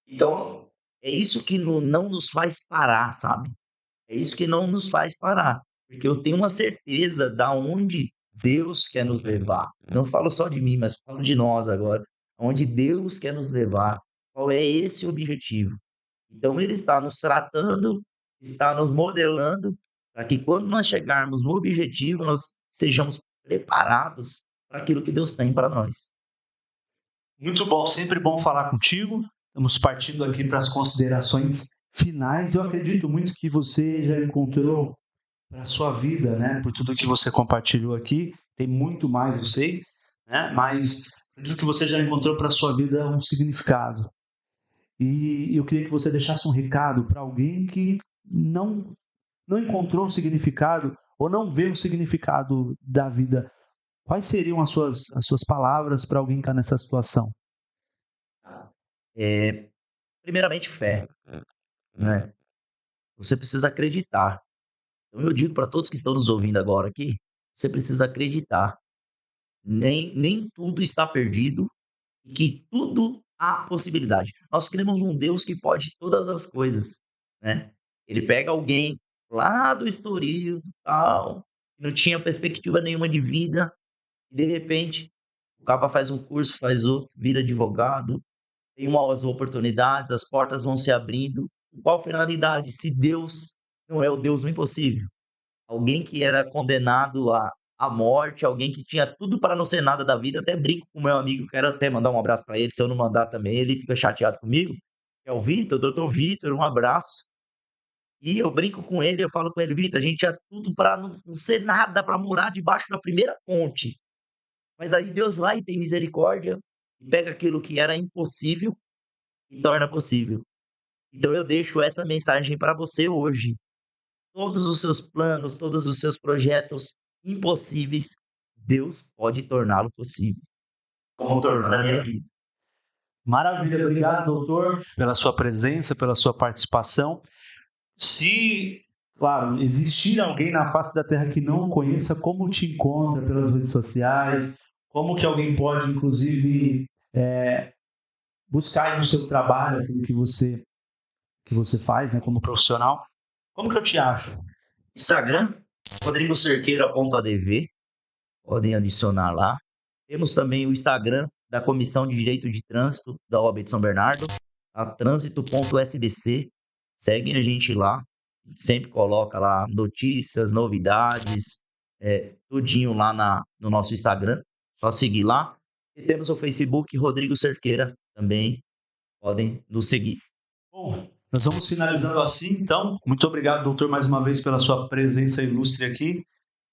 Então, é isso que não nos faz parar, sabe? É isso que não nos faz parar, porque eu tenho uma certeza da onde Deus quer nos levar. Não falo só de mim, mas falo de nós agora. Onde Deus quer nos levar, qual é esse objetivo? Então Ele está nos tratando, está nos modelando, para que quando nós chegarmos no objetivo, nós sejamos preparados para aquilo que Deus tem para nós. Muito bom, sempre bom falar contigo. Estamos partindo aqui para as considerações finais. Eu acredito muito que você já encontrou para a sua vida, né? Por tudo que você compartilhou aqui, tem muito mais, eu sei, né? Mas acredito que você já encontrou para a sua vida um significado. E eu queria que você deixasse um recado para alguém que não encontrou o significado ou não vê o significado da vida. Quais seriam as suas palavras para alguém que está nessa situação? Primeiramente, fé, né? Você precisa acreditar. Então eu digo para todos que estão nos ouvindo agora aqui, você precisa acreditar. Nem tudo está perdido e que tudo há possibilidade. Nós cremos num Deus que pode todas as coisas, né? Ele pega alguém lá do estoril, tal, que não tinha perspectiva nenhuma de vida, e de repente o cara faz um curso, faz outro, vira advogado, tem umas oportunidades, as portas vão se abrindo. Qual finalidade? Se Deus não é o Deus do impossível. Alguém que era condenado à morte, alguém que tinha tudo para não ser nada da vida. Até brinco com o meu amigo, quero até mandar um abraço para ele. Se eu não mandar também, ele fica chateado comigo. É o Vitor, doutor Vitor, um abraço. E eu brinco com ele, eu falo com ele, Vitor, a gente tinha tudo para não ser nada, para morar debaixo da primeira ponte. Mas aí Deus vai e tem misericórdia, e pega aquilo que era impossível e torna possível. Então eu deixo essa mensagem para você hoje. Todos os seus planos, todos os seus projetos impossíveis, Deus pode torná-lo possível. Como tornou na minha vida. Maravilha, obrigado, doutor, pela sua presença, pela sua participação. Se, claro, existir alguém na face da Terra que não conheça, como te encontra pelas redes sociais, como que alguém pode, inclusive, buscar aí no seu trabalho aquilo que você faz, né, como profissional, como que eu te acho? Instagram, rodrigocerqueira.adv, podem adicionar lá. Temos também o Instagram da Comissão de Direito de Trânsito da OAB de São Bernardo, a trânsito.sbc. Seguem a gente lá, a gente sempre coloca lá notícias, novidades, tudinho lá no nosso Instagram, só seguir lá. E temos o Facebook Rodrigo Cerqueira também, podem nos seguir. Bom, nós vamos finalizando assim, então. Muito obrigado, doutor, mais uma vez pela sua presença ilustre aqui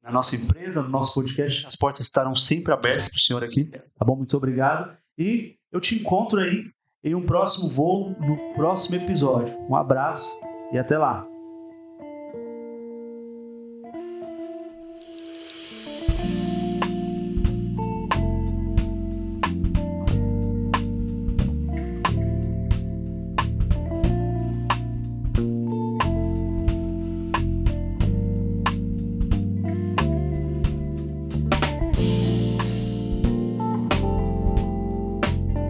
na nossa empresa, no nosso podcast. As portas estarão sempre abertas para o senhor aqui, tá bom? Muito obrigado. E eu te encontro aí em um próximo voo, no próximo episódio. Um abraço e até lá.